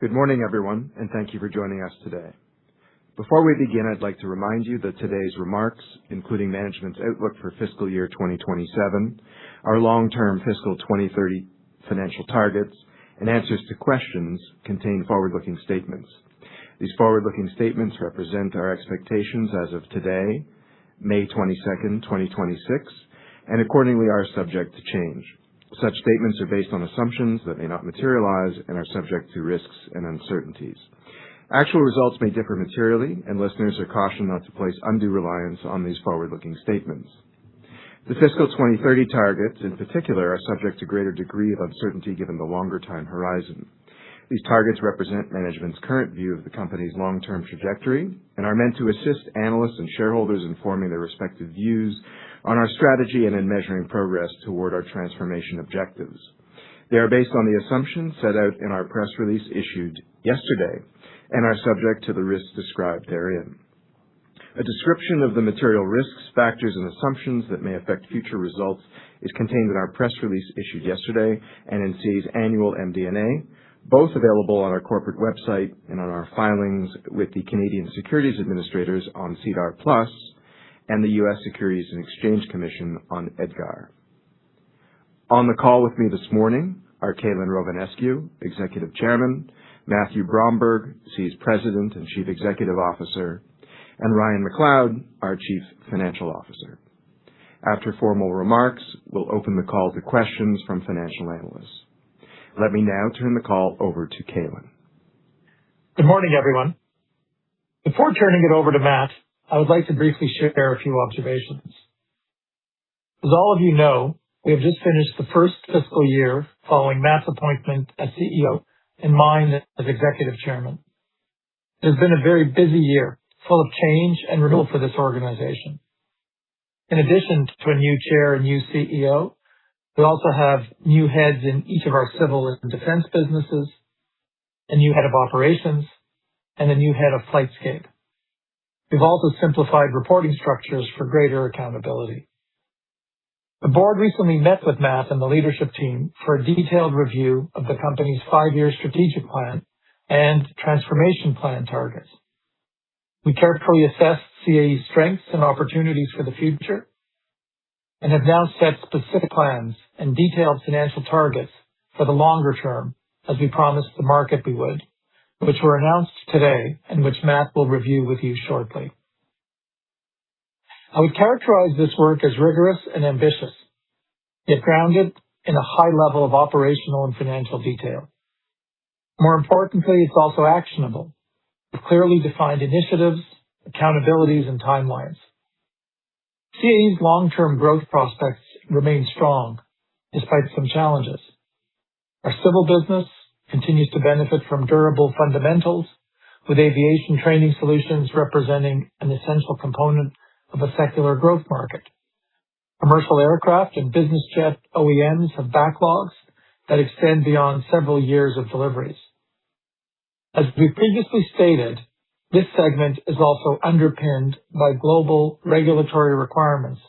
Good morning, everyone, and thank you for joining us today. Before we begin, I'd like to remind you that today's remarks, including management's outlook for fiscal year 2027, our long-term fiscal 2030 financial targets, and answers to questions, contain forward-looking statements. These forward-looking statements represent our expectations as of today, May 22nd, 2026, and accordingly are subject to change. Such statements are based on assumptions that may not materialize and are subject to risks and uncertainties. Actual results may differ materially, and listeners are cautioned not to place undue reliance on these forward-looking statements. The fiscal 2030 targets, in particular, are subject to greater degree of uncertainty given the longer time horizon. These targets represent management's current view of the company's long-term trajectory and are meant to assist analysts and shareholders in forming their respective views on our strategy and in measuring progress toward our transformation objectives. They are based on the assumptions set out in our press release issued yesterday and are subject to the risks described therein. A description of the material risks, factors, and assumptions that may affect future results is contained in our press release issued yesterday and in CAE's annual MD&A, both available on our corporate website and on our filings with the Canadian Securities Administrators on SEDAR+ and the U.S. Securities and Exchange Commission on EDGAR. On the call with me this morning are Calin Rovinescu, Executive Chairman, Matthew Bromberg, CAE's President and Chief Executive Officer, and Ryan McLeod, our Chief Financial Officer. After formal remarks, we'll open the call to questions from financial analysts. Let me now turn the call over to Calin. Good morning, everyone. Before turning it over to Matt, I would like to briefly share a few observations. As all of you know, we have just finished the first fiscal year following Matt's appointment as CEO and mine as Executive Chairman. It has been a very busy year, full of change and renewal for this organization. In addition to a new chair and new CEO, we also have new heads in each of our civil and defense businesses, a new head of operations, and a new head of Flightscape. We've also simplified reporting structures for greater accountability. The board recently met with Matt and the leadership team for a detailed review of the company's 5-year strategic plan and transformation plan targets. We carefully assessed CAE's strengths and opportunities for the future and have now set specific plans and detailed financial targets for the longer term, as we promised the market we would, which were announced today and which Matt will review with you shortly. I would characterize this work as rigorous and ambitious, yet grounded in a high level of operational and financial detail. More importantly, it's also actionable, with clearly defined initiatives, accountabilities, and timelines. CAE's long-term growth prospects remain strong, despite some challenges. Our civil business continues to benefit from durable fundamentals, with aviation training solutions representing an essential component of a secular growth market. Commercial aircraft and business jet OEMs have backlogs that extend beyond several years of deliveries. As we previously stated, this segment is also underpinned by global regulatory requirements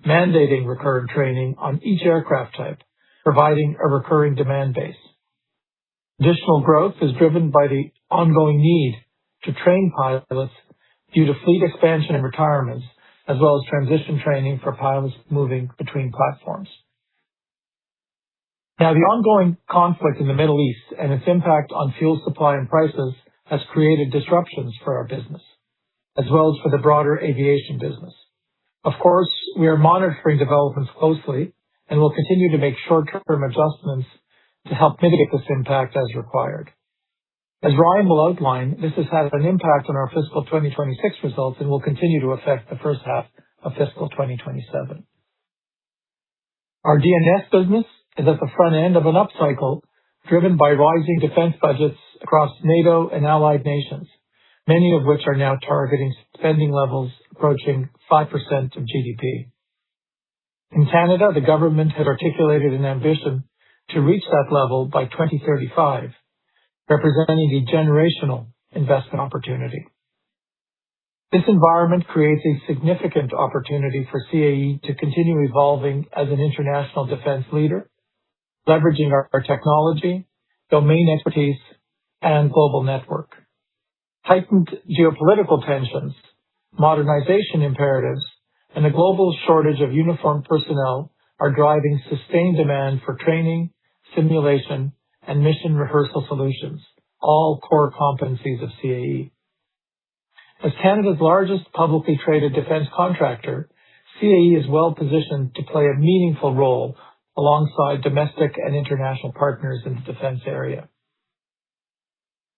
mandating recurrent training on each aircraft type, providing a recurring demand base. Additional growth is driven by the ongoing need to train pilots due to fleet expansion and retirements, as well as transition training for pilots moving between platforms. Now, the ongoing conflict in the Middle East and its impact on fuel supply and prices has created disruptions for our business, as well as for the broader aviation business. Of course, we are monitoring developments closely and will continue to make short-term adjustments to help mitigate this impact as required. As Ryan will outline, this has had an impact on our fiscal 2026 results and will continue to affect the first half of fiscal 2027. Our DNS business is at the front end of an upcycle driven by rising defense budgets across NATO and allied nations, many of which are now targeting spending levels approaching 5% of GDP. In Canada, the government has articulated an ambition to reach that level by 2035, representing a generational investment opportunity. This environment creates a significant opportunity for CAE to continue evolving as an international defense leader, leveraging our technology, domain expertise, and global network. Heightened geopolitical tensions, modernization imperatives, and a global shortage of uniformed personnel are driving sustained demand for training, simulation, and mission rehearsal solutions, all core competencies of CAE. As Canada's largest publicly traded defence contractor, CAE is well positioned to play a meaningful role alongside domestic and international partners in the defence area.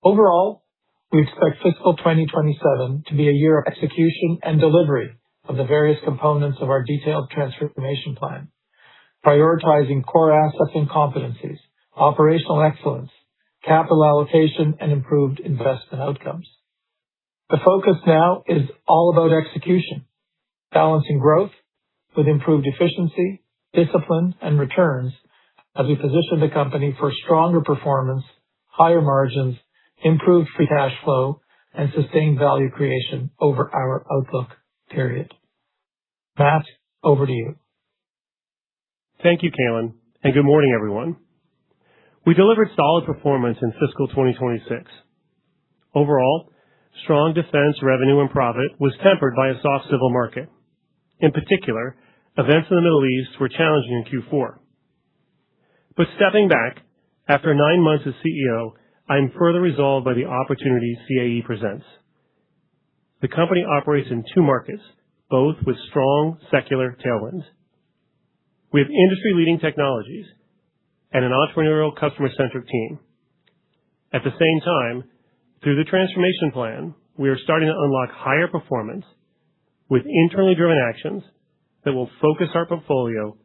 Overall, we expect fiscal 2027 to be a year of execution and delivery of the various components of our detailed transformation plan, prioritizing core assets and competencies, operational excellence, capital allocation, and improved investment outcomes. The focus now is all about execution, balancing growth with improved efficiency, discipline, and returns as we position the company for stronger performance, higher margins, improved free cash flow, and sustained value creation over our outlook period. Matt, over to you. Thank you, Calin, and good morning, everyone. We delivered solid performance in fiscal 2026. Overall, strong defense revenue and profit was tempered by a soft civil market. In particular, events in the Middle East were challenging in Q4. But stepping back, after 9 months as CEO, I am further resolved by the opportunities CAE presents. The company operates in 2 markets, both with strong secular tailwinds. We have industry-leading technologies and an entrepreneurial customer-centric team. At the same time, through the transformation plan, we are starting to unlock higher performance with internally driven actions that will focus our portfolio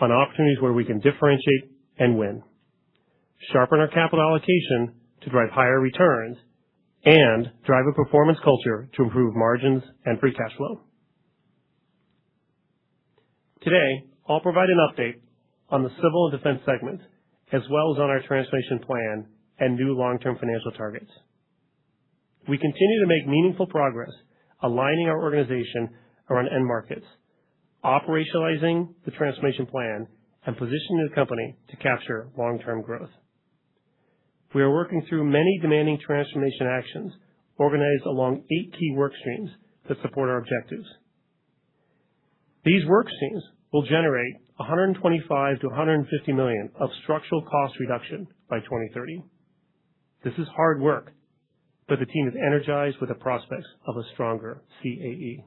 on opportunities where we can differentiate and win, sharpen our capital allocation to drive higher returns, and drive a performance culture to improve margins and free cash flow. Today, I'll provide an update on the civil and defense segments, as well as on our transformation plan and new long-term financial targets. We continue to make meaningful progress aligning our organization around end markets, operationalizing the transformation plan, and positioning the company to capture long-term growth. We are working through many demanding transformation actions organized along 8 key work streams that support our objectives. These work streams will generate $125 to $150 million of structural cost reduction by 2030. This is hard work, but the team is energized with the prospects of a stronger CAE.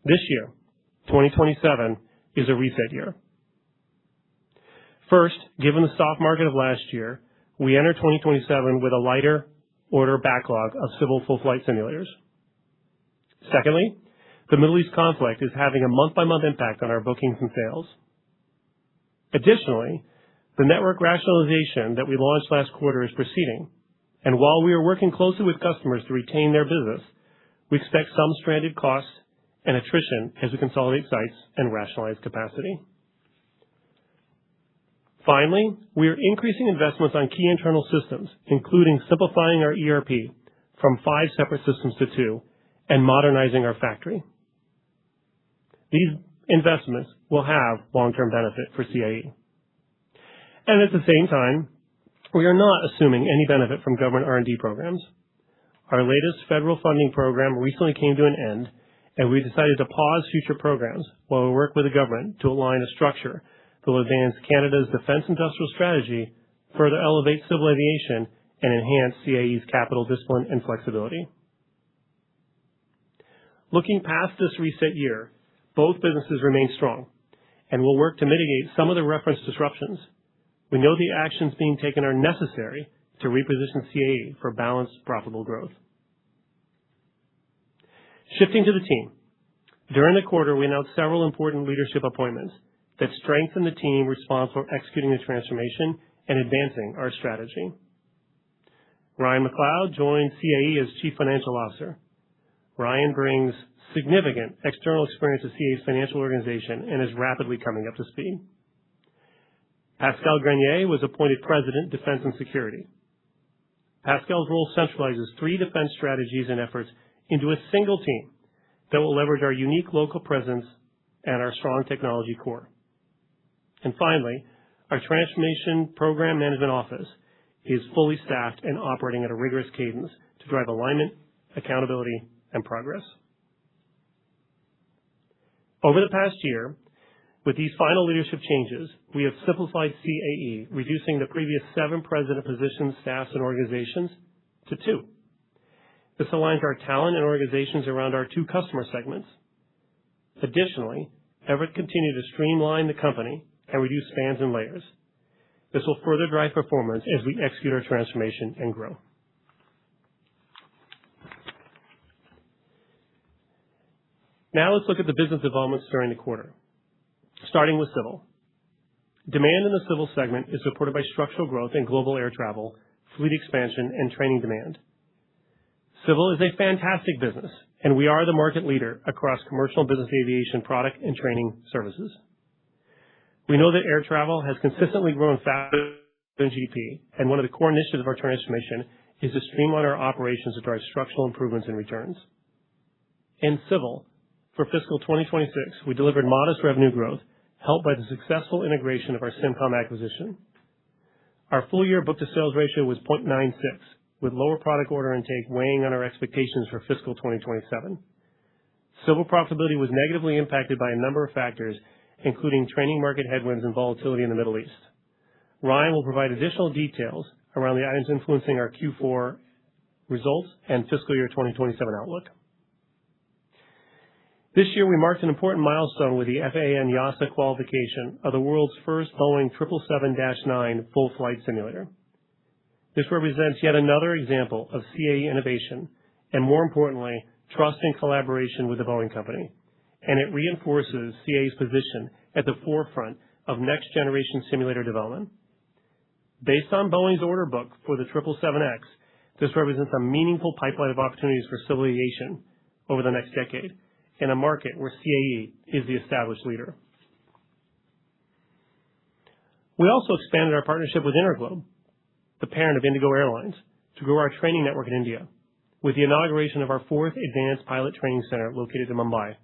This year, 2027, is a reset year. First, given the soft market of last year, we enter 2027 with a lighter order backlog of civil full-flight simulators. Secondly, the Middle East conflict is having a month-by-month impact on our bookings and sales. Additionally, the network rationalization that we launched last quarter is proceeding, and while we are working closely with customers to retain their business, we expect some stranded costs and attrition as we consolidate sites and rationalize capacity. Finally, we are increasing investments on key internal systems, including simplifying our ERP from 5 separate systems to 2 and modernizing our factory. These investments will have long-term benefit for CAE. And at the same time, we are not assuming any benefit from government R&D programs. Our latest federal funding program recently came to an end, and we decided to pause future programs while we work with the government to align a structure that will advance Canada's defense industrial strategy, further elevate civil aviation, and enhance CAE's capital discipline and flexibility. Looking past this reset year, both businesses remain strong and will work to mitigate some of the reference disruptions. We know the actions being taken are necessary to reposition CAE for balanced, profitable growth. Shifting to the team. During the quarter, we announced several important leadership appointments that strengthen the team responsible for executing the transformation and advancing our strategy. Ryan McLeod joined CAE as Chief Financial Officer. Ryan brings significant external experience to CAE's financial organization and is rapidly coming up to speed. Pascal Grenier was appointed President, Defense and Security. Pascal's role centralizes 3 defense strategies and efforts into a single team that will leverage our unique local presence and our strong technology core. And finally, Our Transformation Program Management Office is fully staffed and operating at a rigorous cadence to drive alignment, accountability, and progress. Over the past year, with these final leadership changes, we have simplified CAE, reducing the previous 7 president positions, staffs, and organizations to 2. This aligns our talent and organizations around our 2 customer segments. Additionally, Everett continued to streamline the company and reduce spans and layers. This will further drive performance as we execute our transformation and grow. Now let's look at the business developments during the quarter. Starting with civil. Demand in the civil segment is supported by structural growth in global air travel, fleet expansion, and training demand. Civil is a fantastic business, and we are the market leader across commercial and business aviation product and training services. We know that air travel has consistently grown faster than GDP, and one of the core initiatives of our transformation is to streamline our operations to drive structural improvements and returns. In civil, for fiscal 2026, we delivered modest revenue growth, helped by the successful integration of our SimCom acquisition. Our full-year book-to-sales ratio was 0.96, with lower product order intake weighing on our expectations for fiscal 2027. Civil profitability was negatively impacted by a number of factors, including training market headwinds and volatility in the Middle East. Ryan will provide additional details around the items influencing our Q4 results and fiscal year 2027 outlook. This year, we marked an important milestone with the FAA and EASA qualification of the world's first Boeing 777-9 full flight simulator. This represents yet another example of CAE innovation and, more importantly, trust and collaboration with the Boeing company, and it reinforces CAE's position at the forefront of next-generation simulator development. Based on Boeing's order book for the 777X, this represents a meaningful pipeline of opportunities for civil aviation over the next decade, in a market where CAE is the established leader. We also expanded our partnership with Interglobe, the parent of Indigo Airlines, to grow our training network in India, with the inauguration of our 4th Advanced Pilot Training Center located in Mumbai.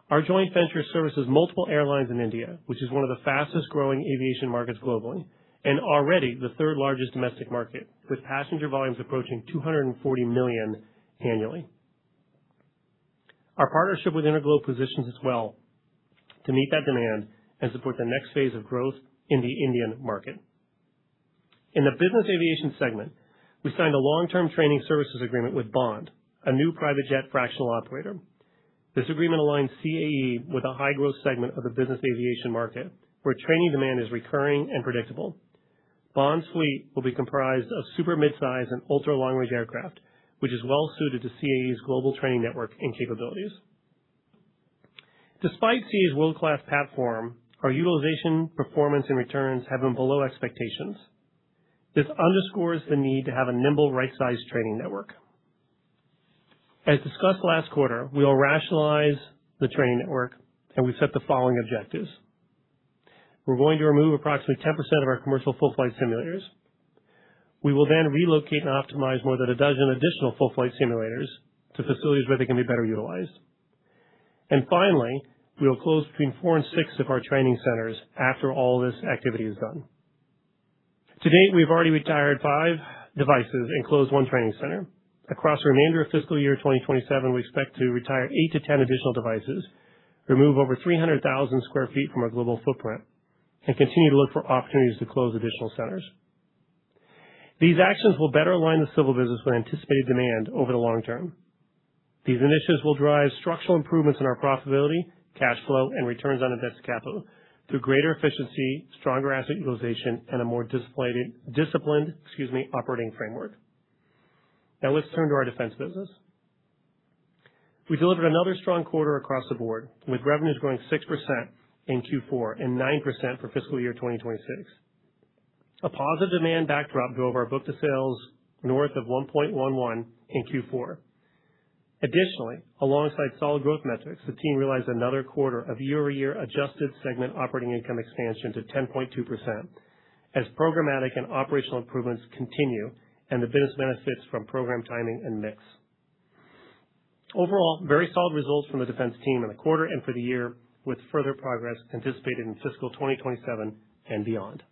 Our joint venture services multiple airlines in India, which is one of the fastest-growing aviation markets globally, and already the 3rd largest domestic market, with passenger volumes approaching 240 million annually. Our partnership with Interglobe positions us well to meet that demand and support the next phase of growth in the Indian market. In the business aviation segment, we signed a long-term training services agreement with Bond, a new private jet fractional operator. This agreement aligns CAE with a high-growth segment of the business aviation market, where training demand is recurring and predictable. Bond's fleet will be comprised of super midsize and ultra-long-range aircraft, which is well suited to CAE's global training network and capabilities. Despite CAE's world-class platform, our utilization, performance, and returns have been below expectations. This underscores the need to have a nimble, right-sized training network. As discussed last quarter, we will rationalize the training network, and we've set the following objectives. We're going to remove approximately 10% of our commercial full-flight simulators. We will then relocate and optimize more than a dozen additional full-flight simulators to facilities where they can be better utilized. And finally, we will close between 4 and 6 of our training centers after all this activity is done. To date, we've already retired 5 devices and closed 1 training center. Across the remainder of fiscal year 2027, we expect to retire 8 to 10 additional devices, remove over 300,000 square feet from our global footprint, and continue to look for opportunities to close additional centers. These actions will better align the civil business with anticipated demand over the long term. These initiatives will drive structural improvements in our profitability, cash flow, and returns on invested capital through greater efficiency, stronger asset utilization, and a more disciplined operating framework. Now let's turn to our defense business. We delivered another strong quarter across the board, with revenues growing 6% in Q4 and 9% for fiscal year 2026. A positive demand backdrop drove our book-to-sales north of 1.11 in Q4. Additionally, alongside solid growth metrics, the team realized another quarter of year-over-year adjusted segment operating income expansion to 10.2%, as programmatic and operational improvements continue and the business benefits from program timing and mix. Overall, very solid results from the defense team in the quarter and for the year, with further progress anticipated in fiscal 2027 and beyond.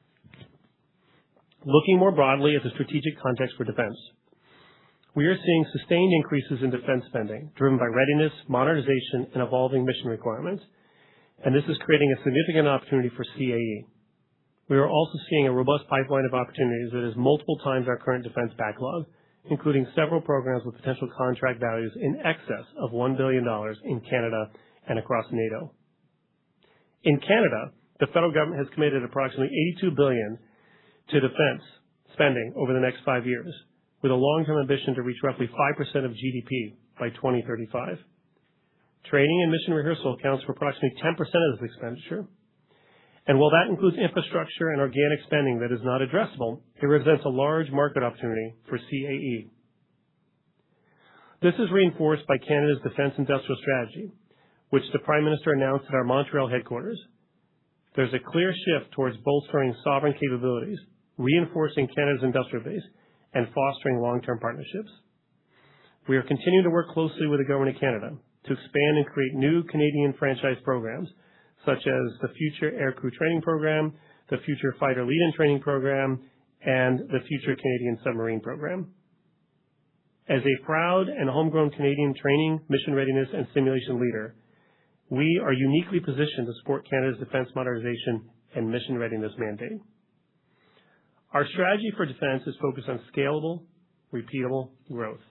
Looking more broadly at the strategic context for defense, we are seeing sustained increases in defense spending driven by readiness, modernization, and evolving mission requirements, and this is creating a significant opportunity for CAE. We are also seeing a robust pipeline of opportunities that is multiple times our current defense backlog, including several programs with potential contract values in excess of $1 billion in Canada and across NATO. In Canada, the federal government has committed approximately $82 billion to defense spending over the next 5 years, with a long-term ambition to reach roughly 5% of GDP by 2035. Training and mission rehearsal accounts for approximately 10% of this expenditure. And while that includes infrastructure and organic spending that is not addressable, it represents a large market opportunity for CAE. This is reinforced by Canada's Defence Industrial Strategy, which the Prime Minister announced at our Montreal headquarters. There's a clear shift towards bolstering sovereign capabilities, reinforcing Canada's industrial base, and fostering long-term partnerships. We are continuing to work closely with the Government of Canada to expand and create new Canadian franchise programs, such as the Future Aircrew Training Program, the Future Fighter Lead-In Training Program, and the Future Canadian Submarine Program. As a proud and homegrown Canadian training, mission readiness, and simulation leader, we are uniquely positioned to support Canada's defense modernization and mission readiness mandate. Our strategy for defense is focused on scalable, repeatable growth.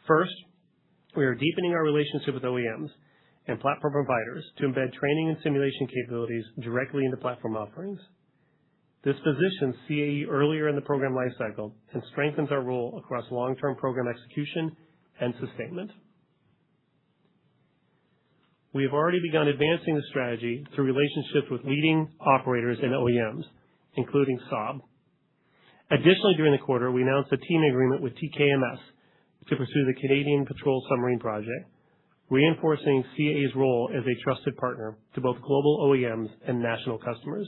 First, we are deepening our relationship with OEMs and platform providers to embed training and simulation capabilities directly into platform offerings. This positions CAE earlier in the program lifecycle and strengthens our role across long-term program execution and sustainment. We have already begun advancing the strategy through relationships with leading operators and OEMs, including Saab. Additionally, during the quarter, we announced a teaming agreement with TKMS to pursue the Canadian Patrol Submarine Project, reinforcing CAE's role as a trusted partner to both global OEMs and national customers.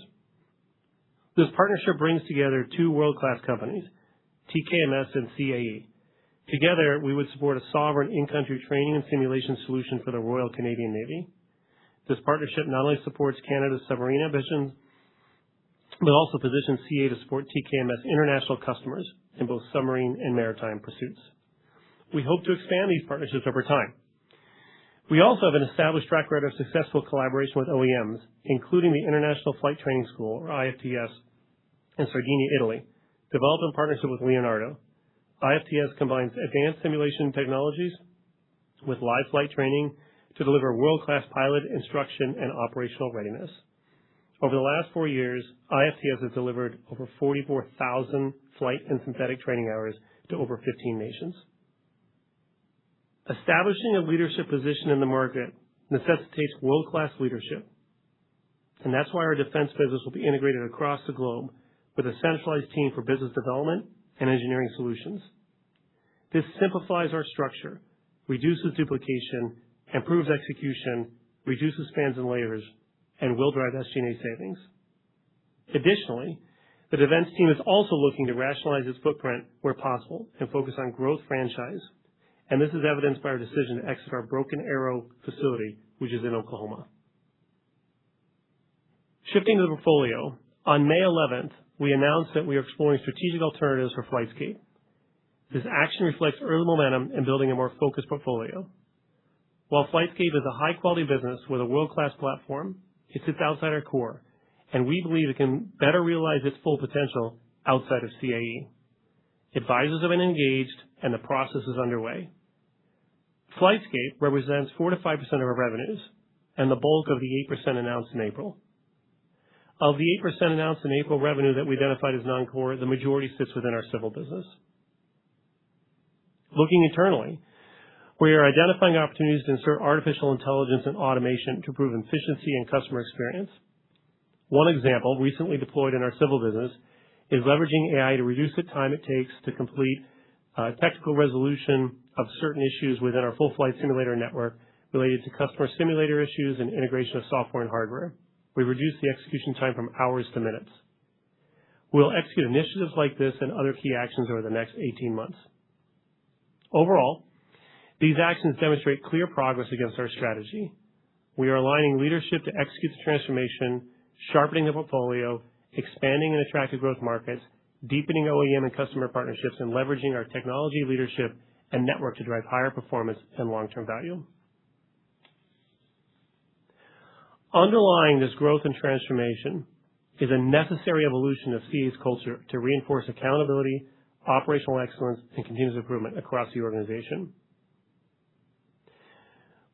This partnership brings together two world-class companies, TKMS and CAE. Together, we would support a sovereign in-country training and simulation solution for the Royal Canadian Navy. This partnership not only supports Canada's submarine ambitions, but also positions CAE to support TKMS international customers in both submarine and maritime pursuits. We hope to expand these partnerships over time. We also have an established track record of successful collaboration with OEMs, including the International Flight Training School, or IFTS, in Sardinia, Italy, developed in partnership with Leonardo. IFTS combines advanced simulation technologies with live flight training to deliver world-class pilot instruction and operational readiness. Over the last 4 years, IFTS has delivered over 44,000 flight and synthetic training hours to over 15 nations. Establishing a leadership position in the market necessitates world-class leadership. And that's why our defense business will be integrated across the globe with a centralized team for business development and engineering solutions. This simplifies our structure, reduces duplication, improves execution, reduces spans and layers, and will drive SG&A savings. Additionally, the defense team is also looking to rationalize its footprint where possible and focus on growth franchise. And this is evidenced by our decision to exit our Broken Arrow facility, which is in Oklahoma. Shifting to the portfolio, on May 11th, we announced that we are exploring strategic alternatives for Flightscape. This action reflects early momentum in building a more focused portfolio. While Flightscape is a high-quality business with a world-class platform, it sits outside our core, and we believe it can better realize its full potential outside of CAE. Advisors have been engaged, and the process is underway. Flightscape represents 4 to 5% of our revenues and the bulk of the 8% announced in April. Of the 8% announced in April revenue that we identified as non-core, the majority sits within our civil business. Looking internally, we are identifying opportunities to insert artificial intelligence and automation to improve efficiency and customer experience. One example recently deployed in our civil business is leveraging AI to reduce the time it takes to complete technical resolution of certain issues within our full flight simulator network related to customer simulator issues and integration of software and hardware. We reduced the execution time from hours to minutes. We'll execute initiatives like this and other key actions over the next 18 months. Overall, these actions demonstrate clear progress against our strategy. We are aligning leadership to execute the transformation, sharpening the portfolio, expanding in attractive growth markets, deepening OEM and customer partnerships, and leveraging our technology leadership and network to drive higher performance and long-term value. Underlying this growth and transformation is a necessary evolution of CAE's culture to reinforce accountability, operational excellence, and continuous improvement across the organization.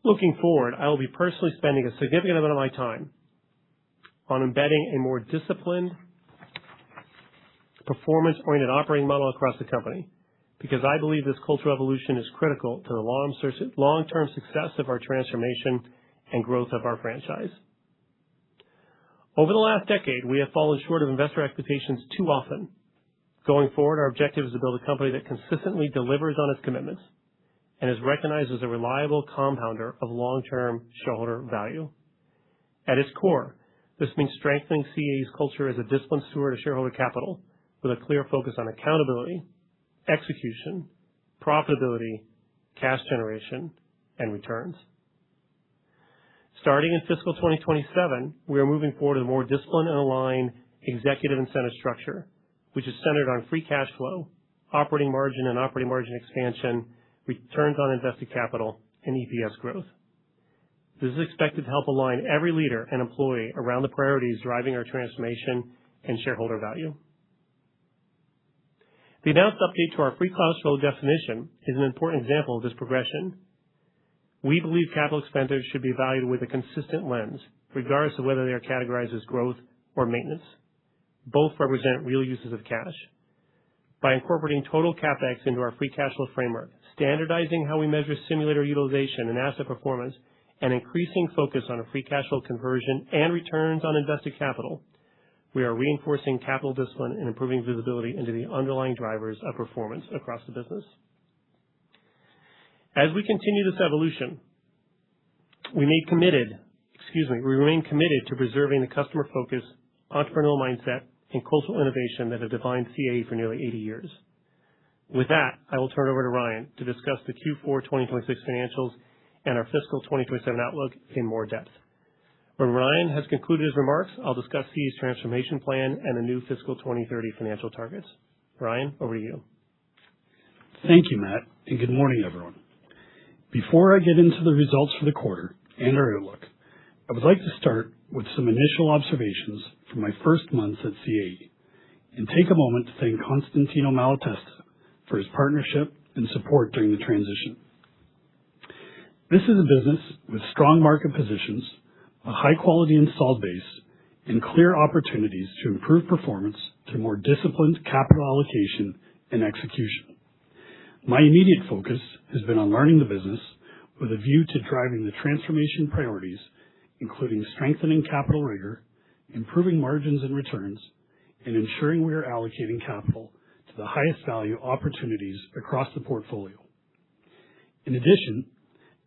Looking forward, I will be personally spending a significant amount of my time on embedding a more disciplined, performance-oriented operating model across the company, because I believe this cultural evolution is critical to the long-term success of our transformation and growth of our franchise. Over the last decade, we have fallen short of investor expectations too often. Going forward, our objective is to build a company that consistently delivers on its commitments and is recognized as a reliable compounder of long-term shareholder value. At its core, this means strengthening CAE's culture as a disciplined steward of shareholder capital with a clear focus on accountability, execution, profitability, cash generation, and returns. Starting in fiscal 2027, we are moving forward with a more disciplined and aligned executive incentive structure, which is centered on free cash flow, operating margin and operating margin expansion, returns on invested capital, and EPS growth. This is expected to help align every leader and employee around the priorities driving our transformation and shareholder value. The announced update to our free cash flow definition is an important example of this progression. We believe capital expenditures should be evaluated with a consistent lens, regardless of whether they are categorized as growth or maintenance. Both represent real uses of cash. By incorporating total CapEx into our free cash flow framework, standardizing how we measure simulator utilization and asset performance, and increasing focus on a free cash flow conversion and returns on invested capital, we are reinforcing capital discipline and improving visibility into the underlying drivers of performance across the business. As we continue this evolution, we remain committed to preserving the customer focus, entrepreneurial mindset, and cultural innovation that have defined CAE for nearly 80 years. With that, I will turn it over to Ryan to discuss the Q4 2026 financials and our fiscal 2027 outlook in more depth. When Ryan has concluded his remarks, I'll discuss CAE's transformation plan and the new fiscal 2030 financial targets. Ryan, over to you. Thank you, Matt, and good morning, everyone. Before I get into the results for the quarter and our outlook, I would like to start with some initial observations from my first months at CAE and take a moment to thank Constantino Malatesta for his partnership and support during the transition. This is a business with strong market positions, a high-quality installed base, and clear opportunities to improve performance through more disciplined capital allocation and execution. My immediate focus has been on learning the business with a view to driving the transformation priorities, including strengthening capital rigor, improving margins and returns, and ensuring we are allocating capital to the highest value opportunities across the portfolio. In addition,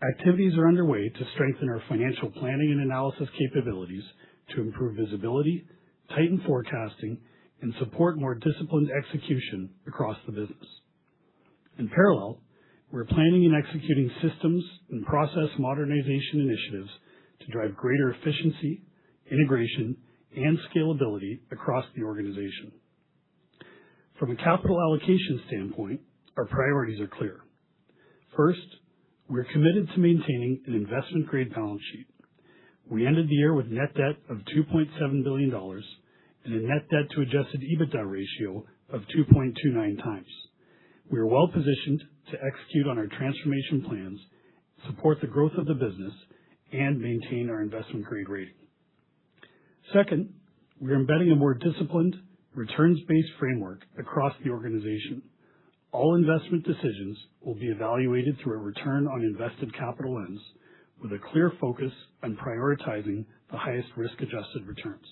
activities are underway to strengthen our financial planning and analysis capabilities to improve visibility, tighten forecasting, and support more disciplined execution across the business. In parallel, we're planning and executing systems and process modernization initiatives to drive greater efficiency, integration, and scalability across the organization. From a capital allocation standpoint, our priorities are clear. First, we're committed to maintaining an investment-grade balance sheet. We ended the year with net debt of $2.7 billion and a net debt to adjusted EBITDA ratio of 2.29 times. We are well positioned to execute on our transformation plans, support the growth of the business, and maintain our investment-grade rating. Second, we are embedding a more disciplined, returns-based framework across the organization. All investment decisions will be evaluated through a return on invested capital lens with a clear focus on prioritizing the highest risk-adjusted returns.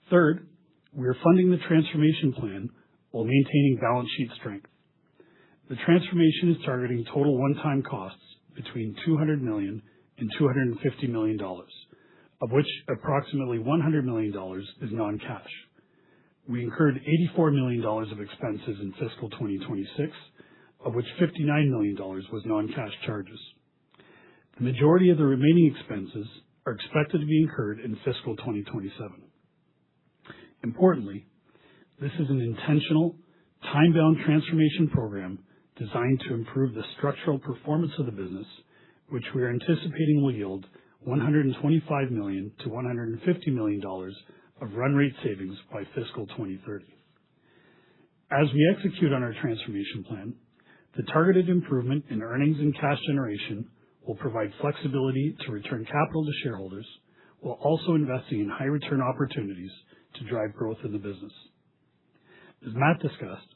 Third, we are funding the transformation plan while maintaining balance sheet strength. The transformation is targeting total one-time costs between $200 million and $250 million, of which approximately $100 million is non-cash. We incurred $84 million of expenses in fiscal 2026, of which $59 million was non-cash charges. The majority of the remaining expenses are expected to be incurred in fiscal 2027. Importantly, this is an intentional, time-bound transformation program designed to improve the structural performance of the business, which we are anticipating will yield $125 million to $150 million of run rate savings by fiscal 2030. As we execute on our transformation plan, the targeted improvement in earnings and cash generation will provide flexibility to return capital to shareholders while also investing in high return opportunities to drive growth in the business. As Matt discussed,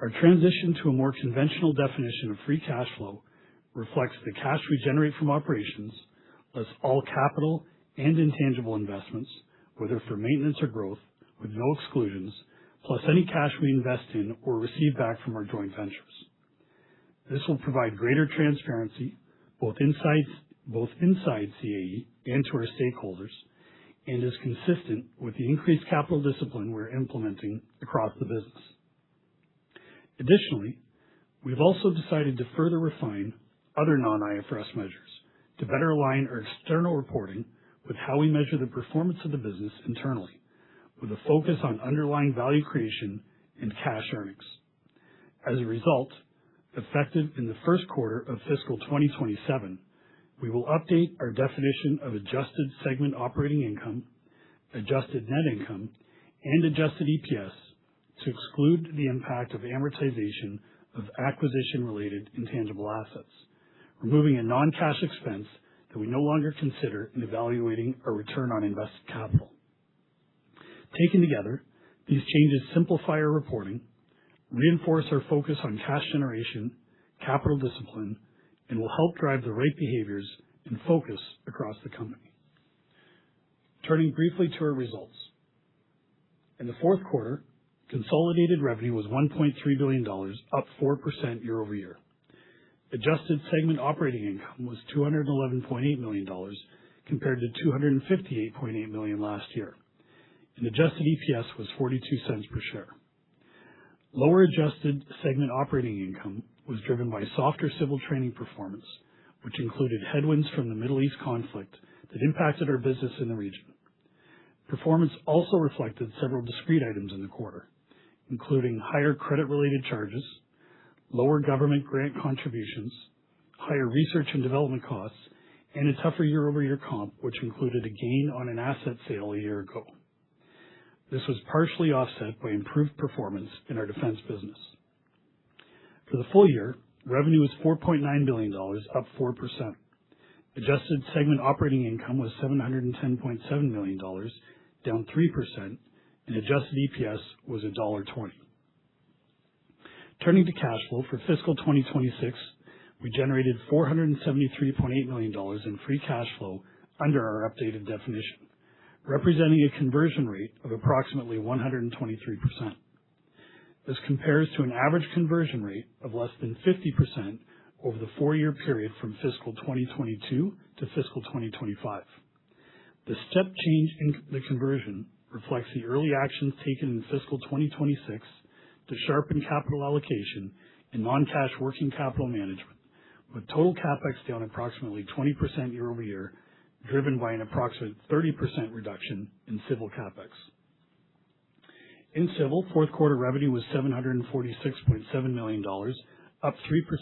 our transition to a more conventional definition of free cash flow reflects the cash we generate from operations, less all capital and intangible investments, whether for maintenance or growth, with no exclusions, plus any cash we invest in or receive back from our joint ventures. This will provide greater transparency both inside CAE and to our stakeholders, and is consistent with the increased capital discipline we're implementing across the business. Additionally, we've also decided to further refine other non-IFRS measures to better align our external reporting with how we measure the performance of the business internally, with a focus on underlying value creation and cash earnings. As a result, effective in the first quarter of fiscal 2027, we will update our definition of adjusted segment operating income, adjusted net income, and adjusted EPS to exclude the impact of amortization of acquisition-related intangible assets, removing a non-cash expense that we no longer consider in evaluating our return on invested capital. Taken together, these changes simplify our reporting, reinforce our focus on cash generation, capital discipline, and will help drive the right behaviors and focus across the company. Turning briefly to our results. In the fourth quarter, consolidated revenue was $1.3 billion, up 4% year-over-year. Adjusted segment operating income was $211.8 million compared to $258.8 million last year, and adjusted EPS was 42 cents per share. Lower adjusted segment operating income was driven by softer civil training performance, which included headwinds from the Middle East conflict that impacted our business in the region. Performance also reflected several discrete items in the quarter, including higher credit-related charges, lower government grant contributions, higher research and development costs, and a tougher year-over-year comp, which included a gain on an asset sale a year ago. This was partially offset by improved performance in our defense business. For the full year, revenue was $4.9 billion, up 4%. Adjusted segment operating income was $710.7 million, down 3%, and adjusted EPS was $1.20. Turning to cash flow for fiscal 2026, we generated $473.8 million in free cash flow under our updated definition, representing a conversion rate of approximately 123%. This compares to an average conversion rate of less than 50% over the 4-year period from fiscal 2022 to fiscal 2025. The step change in the conversion reflects the early actions taken in fiscal 2026 to sharpen capital allocation and non-cash working capital management, with total CapEx down approximately 20% year-over-year, driven by an approximate 30% reduction in civil CapEx. In civil, fourth quarter revenue was $746.7 million, up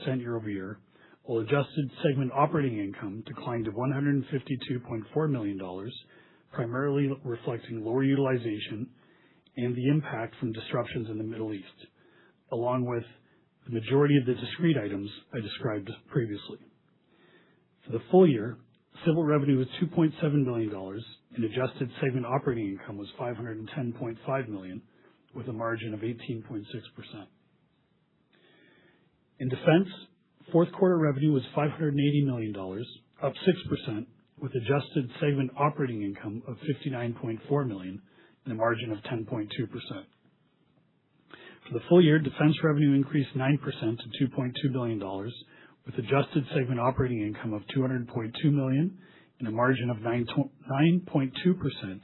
3% year-over-year, while adjusted segment operating income declined to $152.4 million, primarily reflecting lower utilization and the impact from disruptions in the Middle East, along with the majority of the discrete items I described previously. For the full year, civil revenue was $2.7 billion, and adjusted segment operating income was $510.5 million, with a margin of 18.6%. In defense, fourth quarter revenue was $580 million, up 6%, with adjusted segment operating income of $59.4 million and a margin of 10.2%. For the full year, defense revenue increased 9% to $2.2 billion, with adjusted segment operating income of $200.2 million and a margin of 9.2%,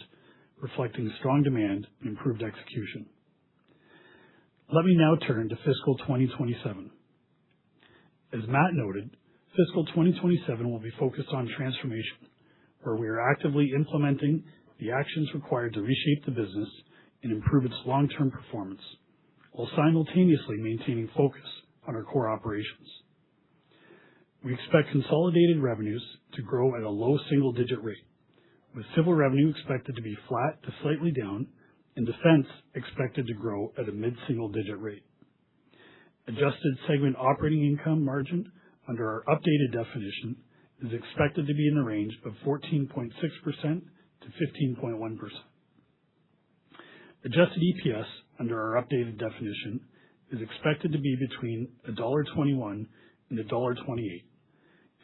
reflecting strong demand and improved execution. Let me now turn to fiscal 2027. As Matt noted, fiscal 2027 will be focused on transformation, where we are actively implementing the actions required to reshape the business and improve its long-term performance, while simultaneously maintaining focus on our core operations. We expect consolidated revenues to grow at a low single-digit rate, with civil revenue expected to be flat to slightly down and defense expected to grow at a mid-single-digit rate. Adjusted segment operating income margin under our updated definition is expected to be in the range of 14.6% to 15.1%. Adjusted EPS under our updated definition is expected to be between $1.21 and $1.28,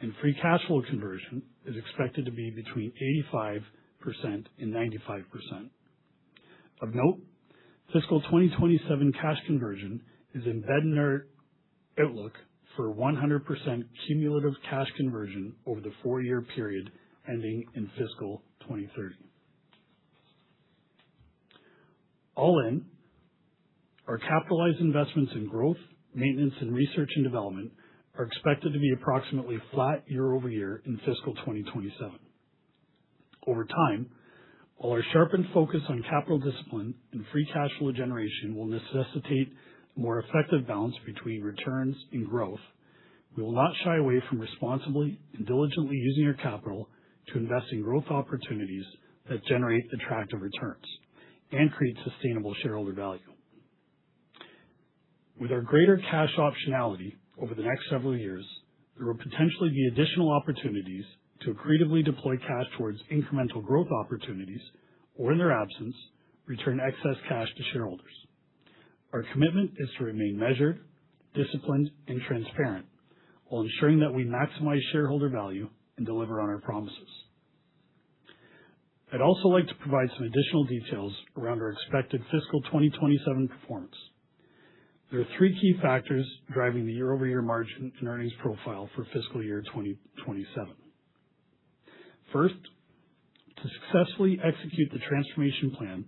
and free cash flow conversion is expected to be between 85% and 95%. Of note, fiscal 2027 cash conversion is embedded in our outlook for 100% cumulative cash conversion over the 4-year period ending in fiscal 2030. All in, our capitalized investments in growth, maintenance, and research and development are expected to be approximately flat year-over-year in fiscal 2027. Over time, while our sharpened focus on capital discipline and free cash flow generation will necessitate a more effective balance between returns and growth, we will not shy away from responsibly and diligently using our capital to invest in growth opportunities that generate attractive returns and create sustainable shareholder value. With our greater cash optionality over the next several years, there will potentially be additional opportunities to accretively deploy cash towards incremental growth opportunities, or in their absence, return excess cash to shareholders. Our commitment is to remain measured, disciplined, and transparent, while ensuring that we maximize shareholder value and deliver on our promises. I'd also like to provide some additional details around our expected fiscal 2027 performance. There are 3 key factors driving the year-over-year margin and earnings profile for fiscal year 2027. First, to successfully execute the transformation plan,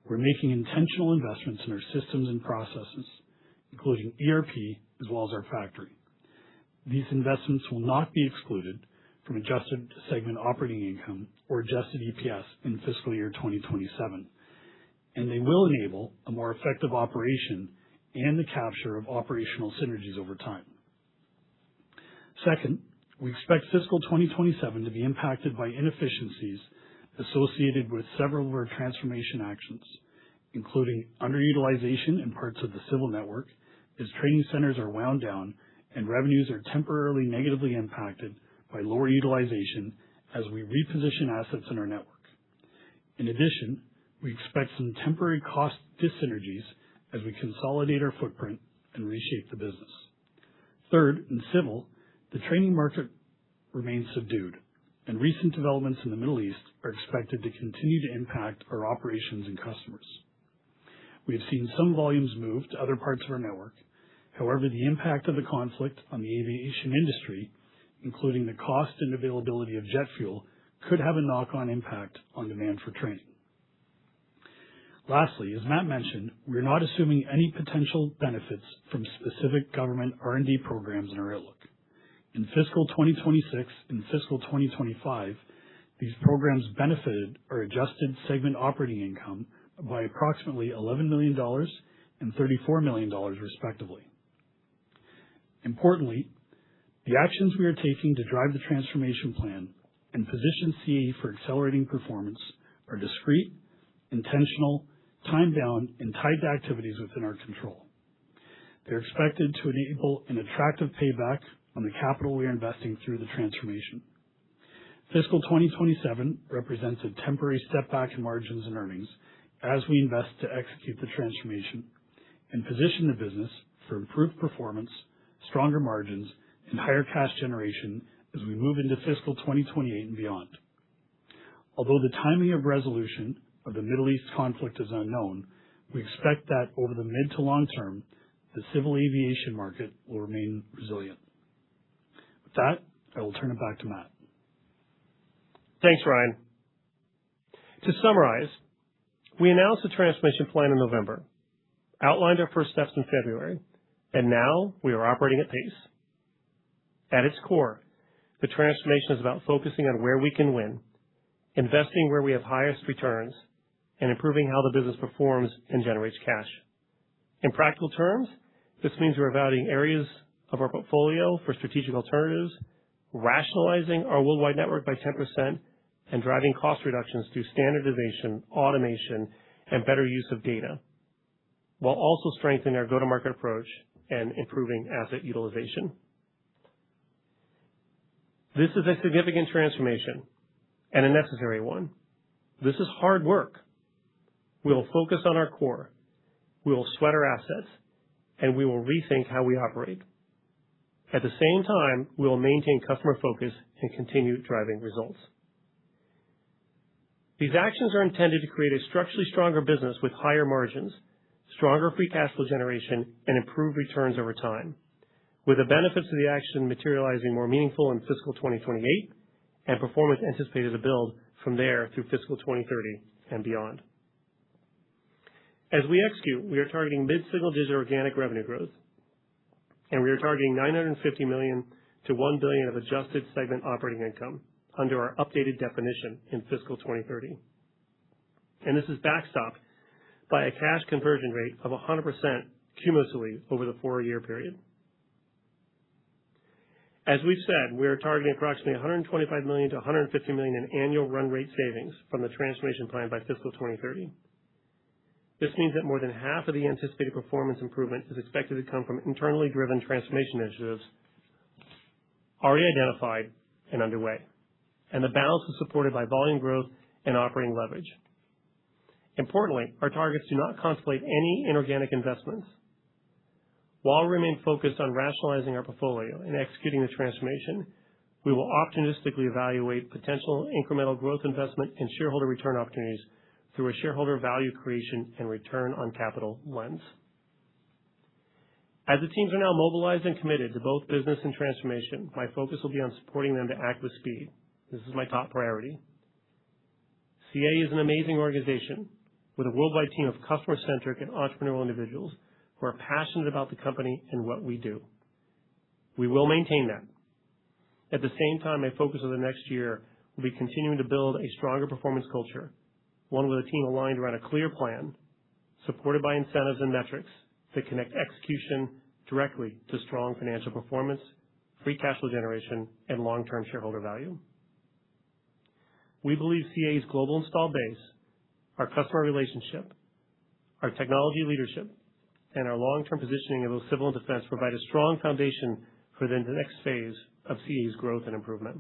we're making intentional investments in our systems and processes, including ERP as well as our factory. These investments will not be excluded from adjusted segment operating income or adjusted EPS in fiscal year 2027, and they will enable a more effective operation and the capture of operational synergies over time. Second, we expect fiscal 2027 to be impacted by inefficiencies associated with several of our transformation actions, including underutilization in parts of the civil network as training centers are wound down and revenues are temporarily negatively impacted by lower utilization as we reposition assets in our network. In addition, we expect some temporary cost dyssynergies as we consolidate our footprint and reshape the business. Third, in civil, the training market remains subdued, and recent developments in the Middle East are expected to continue to impact our operations and customers. We have seen some volumes move to other parts of our network. However, the impact of the conflict on the aviation industry, including the cost and availability of jet fuel, could have a knock-on impact on demand for training. Lastly, as Matt mentioned, we are not assuming any potential benefits from specific government R&D programs in our outlook. In fiscal 2026 and fiscal 2025, these programs benefited our adjusted segment operating income by approximately $11 million and $34 million respectively. Importantly, the actions we are taking to drive the transformation plan and position CAE for accelerating performance are discrete, intentional, time-bound, and tied to activities within our control. They're expected to enable an attractive payback on the capital we are investing through the transformation. Fiscal 2027 represents a temporary step back in margins and earnings as we invest to execute the transformation and position the business for improved performance, stronger margins, and higher cash generation as we move into fiscal 2028 and beyond. Although the timing of resolution of the Middle East conflict is unknown, we expect that over the mid to long term, the civil aviation market will remain resilient. With that, I will turn it back to Matt. Thanks, Ryan. To summarize, we announced the transformation plan in November, outlined our first steps in February, and now we are operating at pace. At its core, the transformation is about focusing on where we can win investing where we have highest returns, and improving how the business performs and generates cash. In practical terms, this means we're evaluating areas of our portfolio for strategic alternatives, rationalizing our worldwide network by 10%, and driving cost reductions through standardization, automation, and better use of data, while also strengthening our go-to-market approach and improving asset utilization. This is a significant transformation and a necessary one. This is hard work. We will focus on our core. We will sweat our assets, and we will rethink how we operate. At the same time, we will maintain customer focus and continue driving results. These actions are intended to create a structurally stronger business with higher margins, stronger free cash flow generation, and improved returns over time, with the benefits of the action materializing more meaningful in fiscal 2028 and performance anticipated to build from there through fiscal 2030 and beyond. As we execute, we are targeting mid-single-digit organic revenue growth, and we are targeting $950 million to $1 billion of adjusted segment operating income under our updated definition in fiscal 2030. And this is backstopped by a cash conversion rate of 100% cumulatively over the 4-year period. As we've said, we are targeting approximately $125 million to $150 million in annual run rate savings from the transformation plan by fiscal 2030. This means that more than half of the anticipated performance improvement is expected to come from internally driven transformation initiatives already identified and underway, and the balance is supported by volume growth and operating leverage. Importantly, our targets do not contemplate any inorganic investments. While we remain focused on rationalizing our portfolio and executing the transformation, we will opportunistically evaluate potential incremental growth investment and shareholder return opportunities through a shareholder value creation and return on capital lens. As the teams are now mobilized and committed to both business and transformation, my focus will be on supporting them to act with speed. This is my top priority. CAE is an amazing organization with a worldwide team of customer-centric and entrepreneurial individuals who are passionate about the company and what we do. We will maintain that. At the same time, my focus over the next year will be continuing to build a stronger performance culture, one with a team aligned around a clear plan, supported by incentives and metrics that connect execution directly to strong financial performance, free cash flow generation, and long-term shareholder value. We believe CAE's global installed base, our customer relationship, our technology leadership, and our long-term positioning of both civil and defense provide a strong foundation for the next phase of CAE's growth and improvement.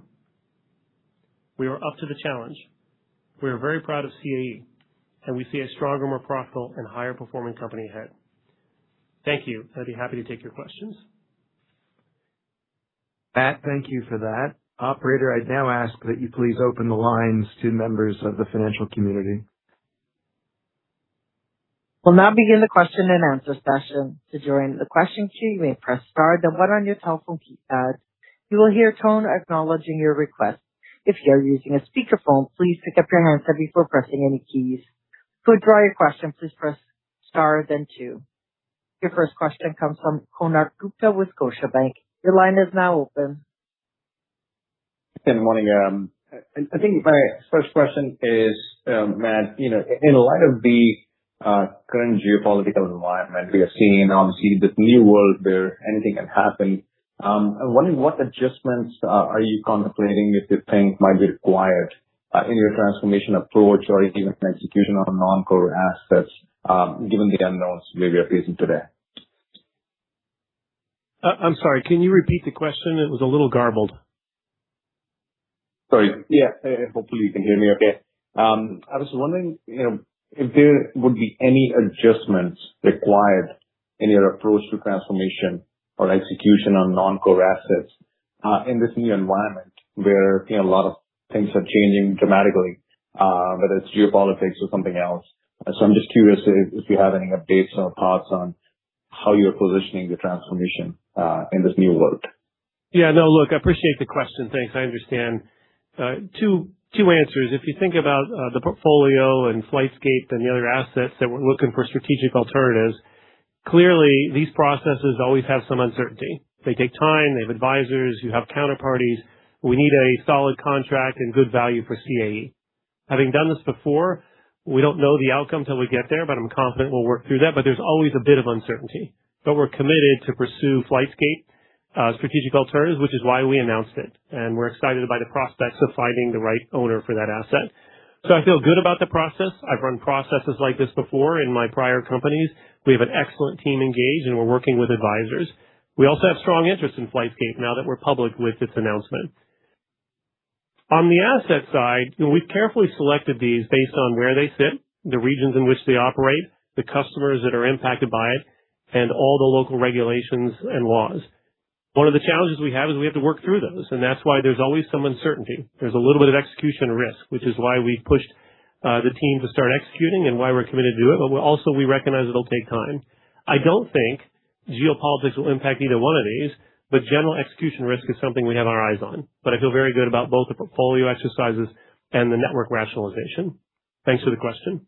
We are up to the challenge. We are very proud of CAE, and we see a stronger, more profitable, and higher performing company ahead. Thank you. I'd be happy to take your questions. Matt, thank you for that. Operator, I'd now ask that you please open the lines to members of the financial community. We'll now begin the question and answer session. To join the question queue, you may press star then 1 on your telephone keypad. You will hear a tone acknowledging your request. If you are using a speakerphone, please pick up your handset before pressing any keys. To withdraw your question, please press star then 2. Your first question comes from Konark Gupta with Scotiabank. Your line is now open. Good morning. I think my first question is, Matt, in light of the current geopolitical environment we are seeing, obviously this new world where anything can happen, I'm wondering what adjustments are you contemplating if you think might be required in your transformation approach or even execution on non-core assets, given the unknowns we are facing today? I'm sorry, can you repeat the question? It was a little garbled. Sorry. Yeah, hopefully you can hear me okay. I was wondering, if there would be any adjustments required in your approach to transformation or execution on non-core assets in this new environment where a lot of things are changing dramatically, whether it's geopolitics or something else. So I'm just curious if you have any updates or thoughts on how you're positioning the transformation in this new world. Yeah, no, look, I appreciate the question. Thanks. I understand. Two answers. If you think about the portfolio and Flightscape and the other assets that we're looking for strategic alternatives, clearly these processes always have some uncertainty. They take time, they have advisors, you have counterparties. We need a solid contract and good value for CAE. Having done this before, we don't know the outcome till we get there, but I'm confident we'll work through that. But there's always a bit of uncertainty. But we're committed to pursue Flightscape strategic alternatives, which is why we announced it. And we're excited by the prospects of finding the right owner for that asset. So I feel good about the process. I've run processes like this before in my prior companies. We have an excellent team engaged, and we're working with advisors. We also have strong interest in Flightscape now that we're public with its announcement. On the asset side, we've carefully selected these based on where they sit, the regions in which they operate, the customers that are impacted by it, and all the local regulations and laws. One of the challenges we have is we have to work through those, and that's why there's always some uncertainty. There's a little bit of execution risk, which is why we've pushed the team to start executing and why we're committed to do it, but we recognize it'll take time. I don't think geopolitics will impact either one of these, but general execution risk is something we have our eyes on. But I feel very good about both the portfolio exercises and the network rationalization. Thanks for the question.